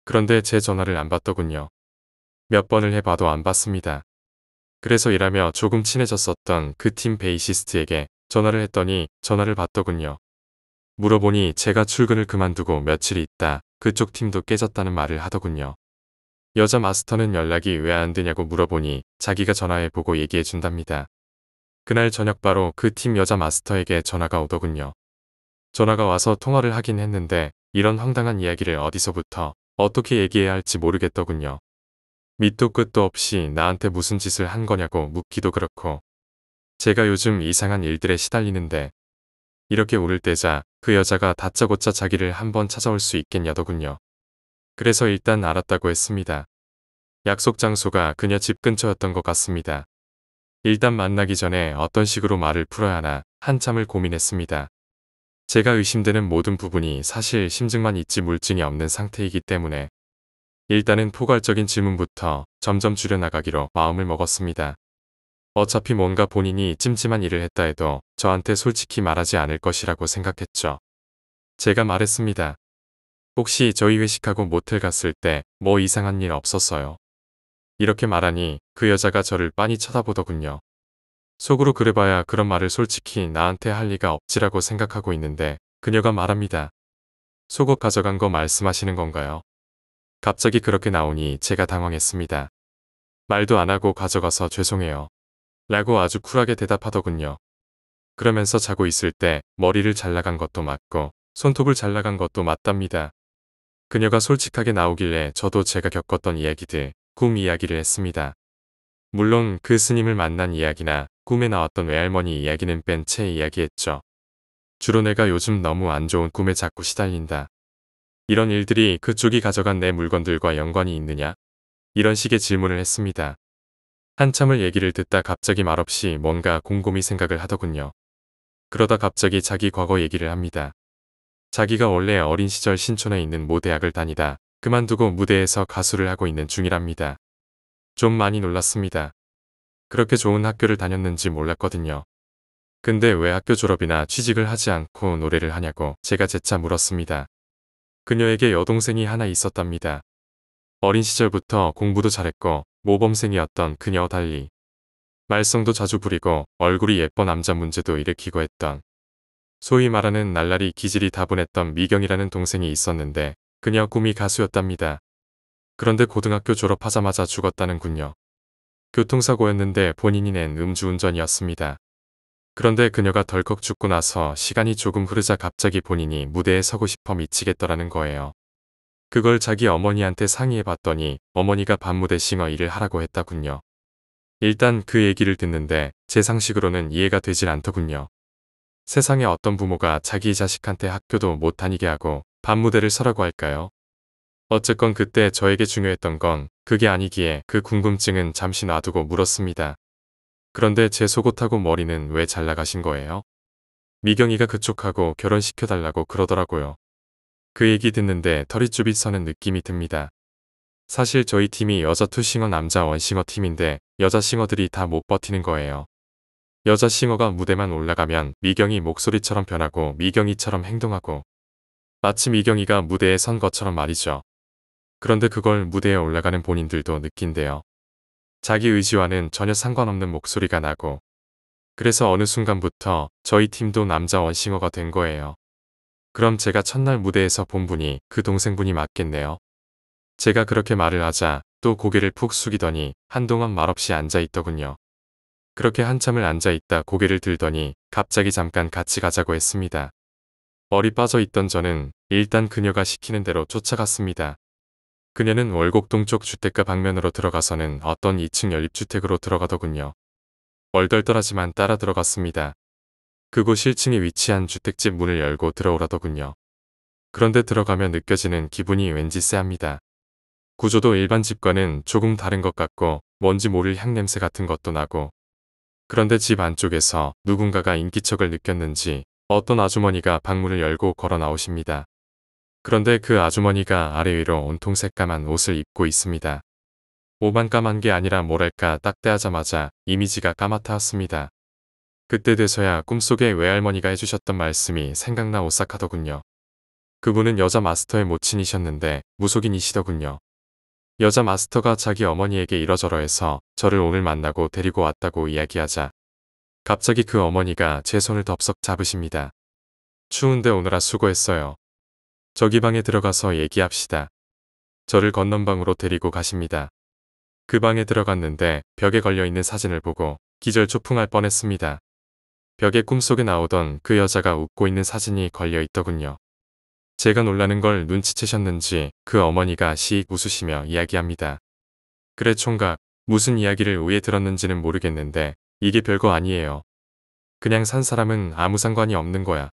그런데 제 전화를 안 받더군요. 몇 번을 해봐도 안 받습니다. 그래서 일하며 조금 친해졌었던 그 팀 베이시스트에게 전화를 했더니 전화를 받더군요. 물어보니 제가 출근을 그만두고 며칠 있다 그쪽 팀도 깨졌다는 말을 하더군요. 여자 마스터는 연락이 왜 안 되냐고 물어보니 자기가 전화해보고 얘기해준답니다. 그날 저녁 바로 그 팀 여자 마스터에게 전화가 오더군요. 전화가 와서 통화를 하긴 했는데 이런 황당한 이야기를 어디서부터 어떻게 얘기해야 할지 모르겠더군요. 밑도 끝도 없이 나한테 무슨 짓을 한 거냐고 묻기도 그렇고 제가 요즘 이상한 일들에 시달리는데 이렇게 울을 때자 그 여자가 다짜고짜 자기를 한번 찾아올 수 있겠냐더군요. 그래서 일단 알았다고 했습니다. 약속 장소가 그녀 집 근처였던 것 같습니다. 일단 만나기 전에 어떤 식으로 말을 풀어야 하나 한참을 고민했습니다. 제가 의심되는 모든 부분이 사실 심증만 있지 물증이 없는 상태이기 때문에 일단은 포괄적인 질문부터 점점 줄여나가기로 마음을 먹었습니다. 어차피 뭔가 본인이 찜찜한 일을 했다 해도 저한테 솔직히 말하지 않을 것이라고 생각했죠. 제가 말했습니다. 혹시 저희 회식하고 모텔 갔을 때 뭐 이상한 일 없었어요? 이렇게 말하니 그 여자가 저를 빤히 쳐다보더군요. 속으로 그래봐야 그런 말을 솔직히 나한테 할 리가 없지라고 생각하고 있는데 그녀가 말합니다. 속옷 가져간 거 말씀하시는 건가요? 갑자기 그렇게 나오니 제가 당황했습니다. 말도 안 하고 가져가서 죄송해요. 라고 아주 쿨하게 대답하더군요. 그러면서 자고 있을 때 머리를 잘라간 것도 맞고 손톱을 잘라간 것도 맞답니다. 그녀가 솔직하게 나오길래 저도 제가 겪었던 이야기들, 꿈 이야기를 했습니다. 물론 그 스님을 만난 이야기나 꿈에 나왔던 외할머니 이야기는 뺀 채 이야기했죠. 주로 내가 요즘 너무 안 좋은 꿈에 자꾸 시달린다. 이런 일들이 그쪽이 가져간 내 물건들과 연관이 있느냐? 이런 식의 질문을 했습니다. 한참을 얘기를 듣다 갑자기 말없이 뭔가 곰곰이 생각을 하더군요. 그러다 갑자기 자기 과거 얘기를 합니다. 자기가 원래 어린 시절 신촌에 있는 모 대학을 다니다 그만두고 무대에서 가수를 하고 있는 중이랍니다. 좀 많이 놀랐습니다. 그렇게 좋은 학교를 다녔는지 몰랐거든요. 근데 왜 학교 졸업이나 취직을 하지 않고 노래를 하냐고 제가 재차 물었습니다. 그녀에게 여동생이 하나 있었답니다. 어린 시절부터 공부도 잘했고 모범생이었던 그녀와 달리 말썽도 자주 부리고 얼굴이 예뻐 남자 문제도 일으키고 했던 소위 말하는 날라리 기질이 다분했던 미경이라는 동생이 있었는데 그녀 꿈이 가수였답니다. 그런데 고등학교 졸업하자마자 죽었다는군요. 교통사고였는데 본인이 낸 음주운전이었습니다. 그런데 그녀가 덜컥 죽고 나서 시간이 조금 흐르자 갑자기 본인이 무대에 서고 싶어 미치겠더라는 거예요. 그걸 자기 어머니한테 상의해봤더니 어머니가 밤무대 싱어 일을 하라고 했다군요. 일단 그 얘기를 듣는데 제 상식으로는 이해가 되질 않더군요. 세상에 어떤 부모가 자기 자식한테 학교도 못 다니게 하고 밤무대를 서라고 할까요? 어쨌건 그때 저에게 중요했던 건 그게 아니기에 그 궁금증은 잠시 놔두고 물었습니다. 그런데 제 속옷하고 머리는 왜 잘 나가신 거예요? 미경이가 그쪽하고 결혼시켜달라고 그러더라고요. 그 얘기 듣는데 털이 쭈빗 서는 느낌이 듭니다. 사실 저희 팀이 여자 투싱어 남자 원싱어 팀인데 여자 싱어들이 다 못 버티는 거예요. 여자 싱어가 무대만 올라가면 미경이 목소리처럼 변하고 미경이처럼 행동하고 마치 미경이가 무대에 선 것처럼 말이죠. 그런데 그걸 무대에 올라가는 본인들도 느낀대요. 자기 의지와는 전혀 상관없는 목소리가 나고 그래서 어느 순간부터 저희 팀도 남자 원싱어가 된 거예요. 그럼 제가 첫날 무대에서 본 분이 그 동생분이 맞겠네요. 제가 그렇게 말을 하자 또 고개를 푹 숙이더니 한동안 말없이 앉아있더군요. 그렇게 한참을 앉아있다 고개를 들더니 갑자기 잠깐 같이 가자고 했습니다. 머리 빠져있던 저는 일단 그녀가 시키는 대로 쫓아갔습니다. 그녀는 월곡동 쪽 주택가 방면으로 들어가서는 어떤 2층 연립주택으로 들어가더군요. 얼떨떨하지만 따라 들어갔습니다. 그곳 1층에 위치한 주택집 문을 열고 들어오라더군요. 그런데 들어가면 느껴지는 기분이 왠지 쎄합니다. 구조도 일반 집과는 조금 다른 것 같고 뭔지 모를 향냄새 같은 것도 나고 그런데 집 안쪽에서 누군가가 인기척을 느꼈는지 어떤 아주머니가 방문을 열고 걸어 나오십니다. 그런데 그 아주머니가 아래 위로 온통 새까만 옷을 입고 있습니다. 옷만 까만 게 아니라 뭐랄까 딱 떼하자마자 이미지가 까맣다였습니다. 그때 돼서야 꿈속에 외할머니가 해주셨던 말씀이 생각나 오싹하더군요. 그분은 여자 마스터의 모친이셨는데 무속인이시더군요. 여자 마스터가 자기 어머니에게 이러저러 해서 저를 오늘 만나고 데리고 왔다고 이야기하자 갑자기 그 어머니가 제 손을 덥석 잡으십니다. 추운데 오느라 수고했어요. 저기 방에 들어가서 얘기합시다. 저를 건넌방으로 데리고 가십니다. 그 방에 들어갔는데 벽에 걸려있는 사진을 보고 기절초풍할 뻔했습니다. 벽에 꿈속에 나오던 그 여자가 웃고 있는 사진이 걸려있더군요. 제가 놀라는 걸 눈치채셨는지 그 어머니가 시익 웃으시며 이야기합니다. 그래 총각, 무슨 이야기를 왜 들었는지는 모르겠는데 이게 별거 아니에요. 그냥 산 사람은 아무 상관이 없는 거야.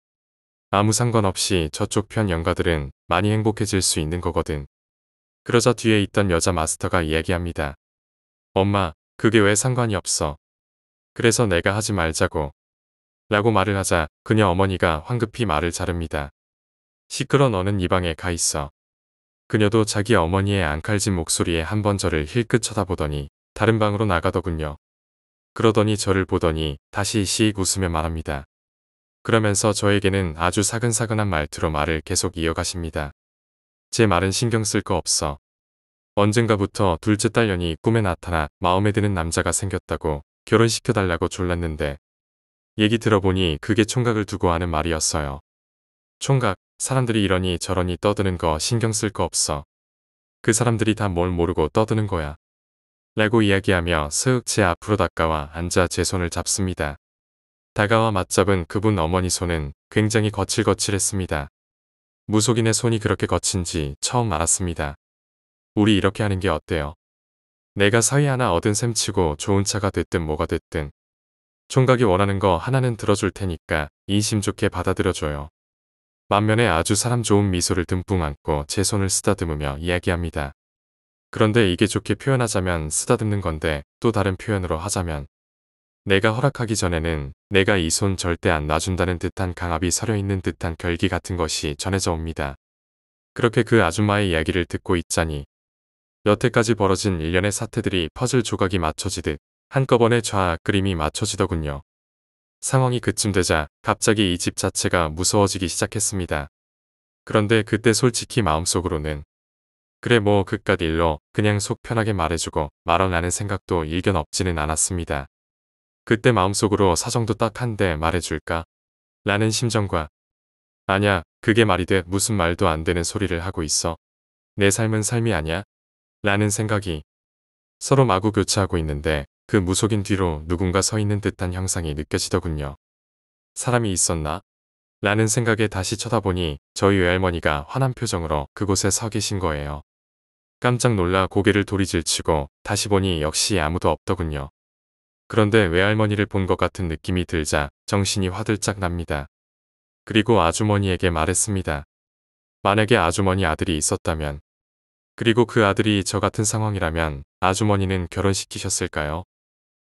아무 상관없이 저쪽 편 영가들은 많이 행복해질 수 있는 거거든. 그러자 뒤에 있던 여자 마스터가 이야기합니다. 엄마, 그게 왜 상관이 없어. 그래서 내가 하지 말자고. 라고 말을 하자 그녀 어머니가 황급히 말을 자릅니다. 시끄러 너는 이 방에 가 있어. 그녀도 자기 어머니의 앙칼진 목소리에 한번 저를 힐끗 쳐다보더니 다른 방으로 나가더군요. 그러더니 저를 보더니 다시 시익 웃으며 말합니다. 그러면서 저에게는 아주 사근사근한 말투로 말을 계속 이어가십니다. 제 말은 신경 쓸 거 없어. 언젠가부터 둘째 딸년이 꿈에 나타나 마음에 드는 남자가 생겼다고 결혼시켜달라고 졸랐는데 얘기 들어보니 그게 총각을 두고 하는 말이었어요. 총각, 사람들이 이러니 저러니 떠드는 거 신경 쓸 거 없어. 그 사람들이 다 뭘 모르고 떠드는 거야. 라고 이야기하며 스윽 제 앞으로 다가와 앉아 제 손을 잡습니다. 다가와 맞잡은 그분 어머니 손은 굉장히 거칠거칠했습니다. 무속인의 손이 그렇게 거친지 처음 알았습니다. 우리 이렇게 하는 게 어때요? 내가 사위 하나 얻은 셈치고 좋은 차가 됐든 뭐가 됐든 총각이 원하는 거 하나는 들어줄 테니까 인심 좋게 받아들여줘요. 만면에 아주 사람 좋은 미소를 듬뿍 안고 제 손을 쓰다듬으며 이야기합니다. 그런데 이게 좋게 표현하자면 쓰다듬는 건데 또 다른 표현으로 하자면 내가 허락하기 전에는 내가 이 손 절대 안 놔준다는 듯한 강압이 서려있는 듯한 결기 같은 것이 전해져 옵니다. 그렇게 그 아줌마의 이야기를 듣고 있자니 여태까지 벌어진 일련의 사태들이 퍼즐 조각이 맞춰지듯 한꺼번에 좌악 그림이 맞춰지더군요. 상황이 그쯤 되자 갑자기 이 집 자체가 무서워지기 시작했습니다. 그런데 그때 솔직히 마음속으로는 그래 뭐 그깟 일로 그냥 속 편하게 말해주고 말아나는 생각도 일견 없지는 않았습니다. 그때 마음속으로 사정도 딱 한 대 말해줄까? 라는 심정과 아냐 그게 말이 돼 무슨 말도 안 되는 소리를 하고 있어. 내 삶은 삶이 아냐? 라는 생각이 서로 마구 교차하고 있는데 그 무속인 뒤로 누군가 서 있는 듯한 형상이 느껴지더군요. 사람이 있었나? 라는 생각에 다시 쳐다보니 저희 외할머니가 화난 표정으로 그곳에 서 계신 거예요. 깜짝 놀라 고개를 도리질치고 다시 보니 역시 아무도 없더군요. 그런데 외할머니를 본 것 같은 느낌이 들자 정신이 화들짝 납니다. 그리고 아주머니에게 말했습니다. 만약에 아주머니 아들이 있었다면 그리고 그 아들이 저 같은 상황이라면 아주머니는 결혼시키셨을까요?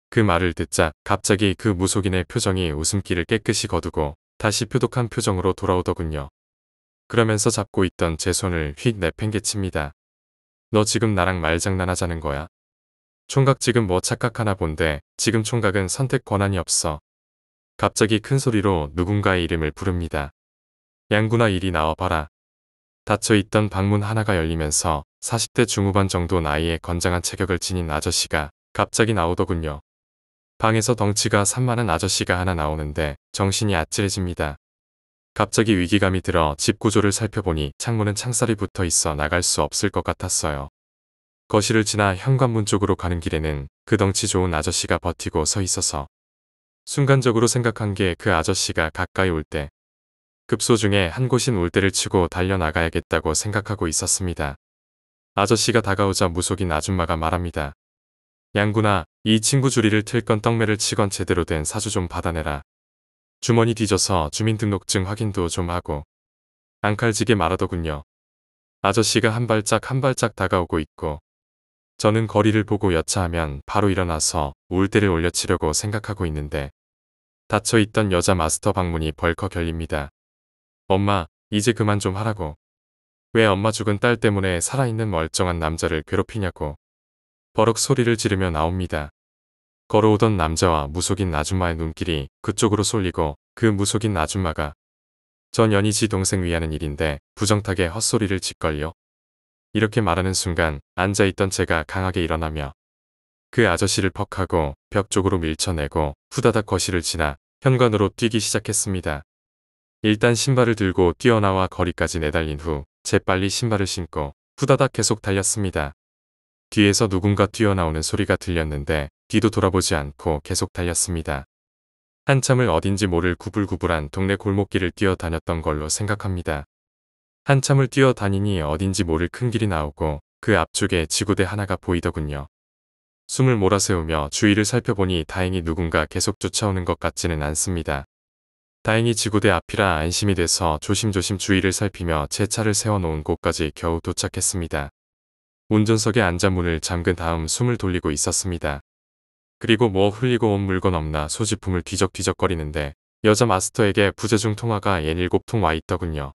그 말을 듣자 갑자기 그 무속인의 표정이 웃음기를 깨끗이 거두고 다시 표독한 표정으로 돌아오더군요. 그러면서 잡고 있던 제 손을 휙 내팽개칩니다. 너 지금 나랑 말장난하자는 거야? 총각 지금 뭐 착각하나 본데 지금 총각은 선택 권한이 없어. 갑자기 큰 소리로 누군가의 이름을 부릅니다. 양군아 이리 나와봐라. 닫혀있던 방문 하나가 열리면서 40대 중후반 정도 나이의 건장한 체격을 지닌 아저씨가 갑자기 나오더군요. 방에서 덩치가 산만한 아저씨가 하나 나오는데 정신이 아찔해집니다. 갑자기 위기감이 들어 집 구조를 살펴보니 창문은 창살이 붙어 있어 나갈 수 없을 것 같았어요. 거실을 지나 현관문 쪽으로 가는 길에는 그 덩치 좋은 아저씨가 버티고 서 있어서 순간적으로 생각한 게 그 아저씨가 가까이 올 때 급소 중에 한 곳인 울대를 치고 달려나가야겠다고 생각하고 있었습니다. 아저씨가 다가오자 무속인 아줌마가 말합니다. 양군아, 이 친구 주리를 틀건 떡매를 치건 제대로 된 사주 좀 받아내라. 주머니 뒤져서 주민등록증 확인도 좀 하고. 앙칼지게 말하더군요. 아저씨가 한 발짝 다가오고 있고 저는 거리를 보고 여차하면 바로 일어나서 울대를 올려치려고 생각하고 있는데 닫혀있던 여자 마스터 방문이 벌컥 열립니다. 엄마, 이제 그만 좀 하라고. 왜 엄마 죽은 딸 때문에 살아있는 멀쩡한 남자를 괴롭히냐고. 버럭 소리를 지르며 나옵니다. 걸어오던 남자와 무속인 아줌마의 눈길이 그쪽으로 쏠리고 그 무속인 아줌마가 전 연희지 동생 위하는 일인데 부정타게 헛소리를 짓걸요. 이렇게 말하는 순간 앉아있던 제가 강하게 일어나며 그 아저씨를 퍽하고 벽 쪽으로 밀쳐내고 후다닥 거실을 지나 현관으로 뛰기 시작했습니다. 일단 신발을 들고 뛰어나와 거리까지 내달린 후 재빨리 신발을 신고 후다닥 계속 달렸습니다. 뒤에서 누군가 뛰어나오는 소리가 들렸는데 뒤도 돌아보지 않고 계속 달렸습니다. 한참을 어딘지 모를 구불구불한 동네 골목길을 뛰어다녔던 걸로 생각합니다. 한참을 뛰어다니니 어딘지 모를 큰 길이 나오고 그 앞쪽에 지구대 하나가 보이더군요. 숨을 몰아세우며 주위를 살펴보니 다행히 누군가 계속 쫓아오는 것 같지는 않습니다. 다행히 지구대 앞이라 안심이 돼서 조심조심 주위를 살피며 제 차를 세워놓은 곳까지 겨우 도착했습니다. 운전석에 앉아 문을 잠근 다음 숨을 돌리고 있었습니다. 그리고 뭐 흘리고 온 물건 없나 소지품을 뒤적뒤적거리는데 여자 마스터에게 부재중 통화가 67통 와 있더군요.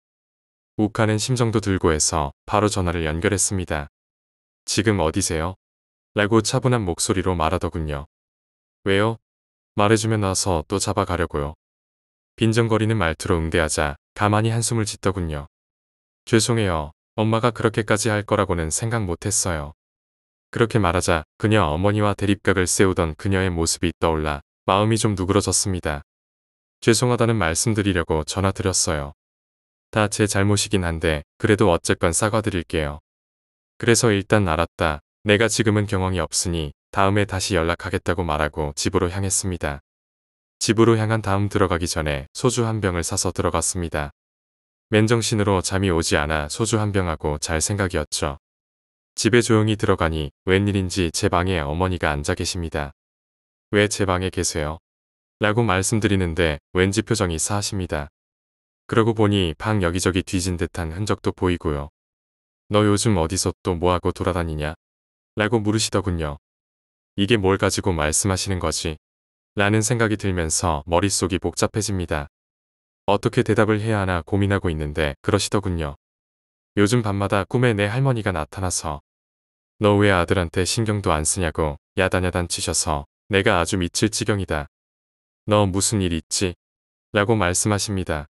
욱하는 심정도 들고 해서 바로 전화를 연결했습니다. 지금 어디세요? 라고 차분한 목소리로 말하더군요. 왜요? 말해주면 와서 또 잡아가려고요. 빈정거리는 말투로 응대하자 가만히 한숨을 짓더군요. 죄송해요. 엄마가 그렇게까지 할 거라고는 생각 못했어요. 그렇게 말하자 그녀 어머니와 대립각을 세우던 그녀의 모습이 떠올라 마음이 좀 누그러졌습니다. 죄송하다는 말씀드리려고 전화드렸어요. 다 제 잘못이긴 한데 그래도 어쨌건 사과드릴게요. 그래서 일단 알았다. 내가 지금은 경황이 없으니 다음에 다시 연락하겠다고 말하고 집으로 향했습니다. 집으로 향한 다음 들어가기 전에 소주 한 병을 사서 들어갔습니다. 맨정신으로 잠이 오지 않아 소주 한 병하고 잘 생각이었죠. 집에 조용히 들어가니 웬일인지 제 방에 어머니가 앉아 계십니다. 왜 제 방에 계세요? 라고 말씀드리는데 왠지 표정이 싸하십니다. 그러고 보니 방 여기저기 뒤진 듯한 흔적도 보이고요. 너 요즘 어디서 또 뭐하고 돌아다니냐? 라고 물으시더군요. 이게 뭘 가지고 말씀하시는 거지? 라는 생각이 들면서 머릿속이 복잡해집니다. 어떻게 대답을 해야 하나 고민하고 있는데 그러시더군요. 요즘 밤마다 꿈에 내 할머니가 나타나서 너 왜 아들한테 신경도 안 쓰냐고 야단야단 치셔서 내가 아주 미칠 지경이다. 너 무슨 일 있지? 라고 말씀하십니다.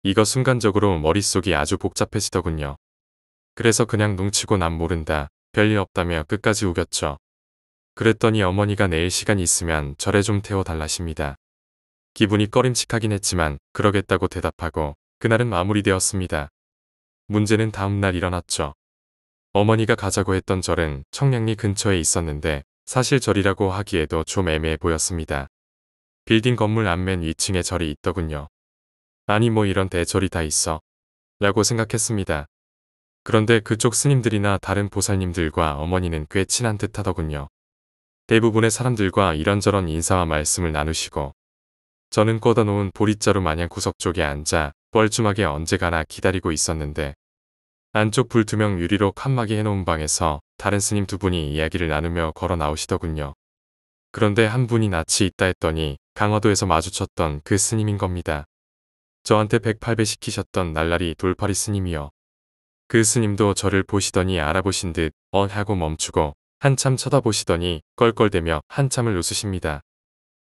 이거 순간적으로 머릿속이 아주 복잡해지더군요. 그래서 그냥 눈치고 남 모른다. 별일 없다며 끝까지 우겼죠. 그랬더니 어머니가 내일 시간 있으면 절에 좀 태워달라십니다. 기분이 꺼림칙하긴 했지만 그러겠다고 대답하고 그날은 마무리되었습니다. 문제는 다음날 일어났죠. 어머니가 가자고 했던 절은 청량리 근처에 있었는데 사실 절이라고 하기에도 좀 애매해 보였습니다. 빌딩 건물 앞맨 위층에 절이 있더군요. 아니 뭐 이런 대절이 다 있어? 라고 생각했습니다. 그런데 그쪽 스님들이나 다른 보살님들과 어머니는 꽤 친한 듯 하더군요. 대부분의 사람들과 이런저런 인사와 말씀을 나누시고 저는 꽂아놓은 보릿자루 마냥 구석 쪽에 앉아 뻘쭘하게 언제 가나 기다리고 있었는데 안쪽 불투명 유리로 칸막이 해놓은 방에서 다른 스님 두 분이 이야기를 나누며 걸어 나오시더군요. 그런데 한 분이 낯이 있다 했더니 강화도에서 마주쳤던 그 스님인 겁니다. 저한테 108배 시키셨던 날라리 돌팔이 스님이요. 그 스님도 저를 보시더니 알아보신 듯 하고 멈추고 한참 쳐다보시더니 껄껄대며 한참을 웃으십니다.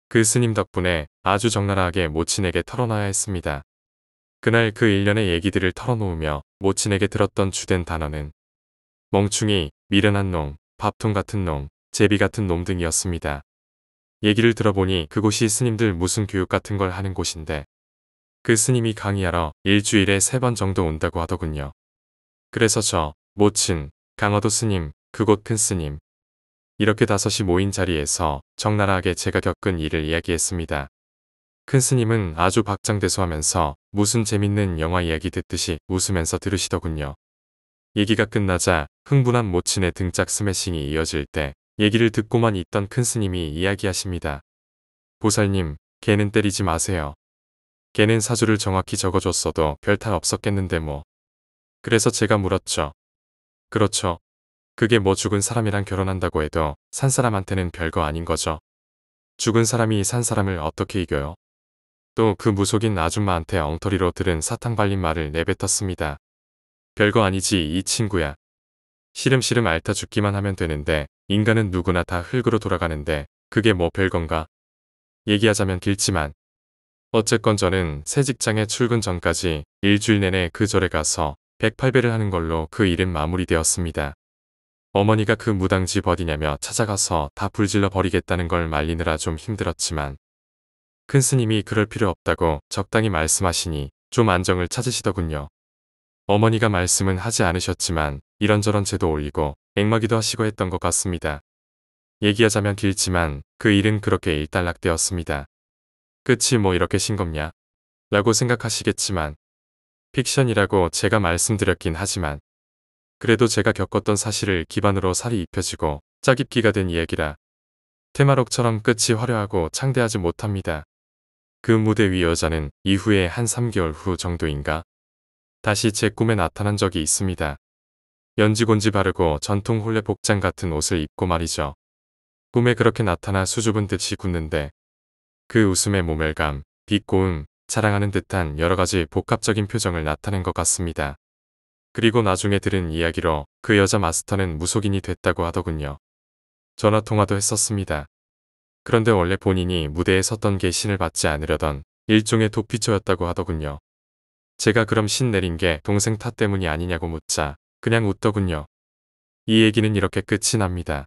그 스님 덕분에 아주 적나라하게 모친에게 털어놔야 했습니다. 그날 그 일련의 얘기들을 털어놓으며 모친에게 들었던 주된 단어는 멍충이, 미련한 놈, 밥통 같은 놈, 제비 같은 놈 등이었습니다. 얘기를 들어보니 그곳이 스님들 무슨 교육 같은 걸 하는 곳인데 그 스님이 강의하러 일주일에 3번 정도 온다고 하더군요. 그래서 저, 모친, 강어도 스님, 그곳 큰 스님 이렇게 5이 모인 자리에서 적나라하게 제가 겪은 일을 이야기했습니다. 큰 스님은 아주 박장대소하면서 무슨 재밌는 영화 이야기 듣듯이 웃으면서 들으시더군요. 얘기가 끝나자 흥분한 모친의 등짝 스매싱이 이어질 때 얘기를 듣고만 있던 큰 스님이 이야기하십니다. 보살님, 걔는 때리지 마세요. 걔는 사주를 정확히 적어줬어도 별 탈 없었겠는데 뭐. 그래서 제가 물었죠. 그렇죠. 그게 뭐 죽은 사람이랑 결혼한다고 해도 산 사람한테는 별거 아닌 거죠. 죽은 사람이 산 사람을 어떻게 이겨요? 또 그 무속인 아줌마한테 엉터리로 들은 사탕 발린 말을 내뱉었습니다. 별거 아니지 이 친구야. 시름시름 앓다 죽기만 하면 되는데 인간은 누구나 다 흙으로 돌아가는데 그게 뭐 별건가? 얘기하자면 길지만 어쨌건 저는 새 직장에 출근 전까지 일주일 내내 그 절에 가서 108배를 하는 걸로 그 일은 마무리되었습니다. 어머니가 그 무당집 어디냐며 찾아가서 다 불질러 버리겠다는 걸 말리느라 좀 힘들었지만 큰 스님이 그럴 필요 없다고 적당히 말씀하시니 좀 안정을 찾으시더군요. 어머니가 말씀은 하지 않으셨지만 이런저런 제도 올리고 앵마기도 하시고 했던 것 같습니다. 얘기하자면 길지만 그 일은 그렇게 일단락되었습니다. 끝이 뭐 이렇게 싱겁냐? 라고 생각하시겠지만 픽션이라고 제가 말씀드렸긴 하지만 그래도 제가 겪었던 사실을 기반으로 살이 입혀지고 짜깁기가 된 이야기라 테마록처럼 끝이 화려하고 창대하지 못합니다. 그 무대 위 여자는 이후에 한 3개월 후 정도인가 다시 제 꿈에 나타난 적이 있습니다. 연지곤지 바르고 전통 혼례 복장 같은 옷을 입고 말이죠. 꿈에 그렇게 나타나 수줍은 듯이 굳는데 그 웃음의 모멸감, 비꼬음, 자랑하는 듯한 여러가지 복합적인 표정을 나타낸 것 같습니다. 그리고 나중에 들은 이야기로 그 여자 마스터는 무속인이 됐다고 하더군요. 전화통화도 했었습니다. 그런데 원래 본인이 무대에 섰던 게 신을 받지 않으려던 일종의 도피처였다고 하더군요. 제가 그럼 신 내린 게 동생 탓 때문이 아니냐고 묻자 그냥 웃더군요. 이 얘기는 이렇게 끝이 납니다.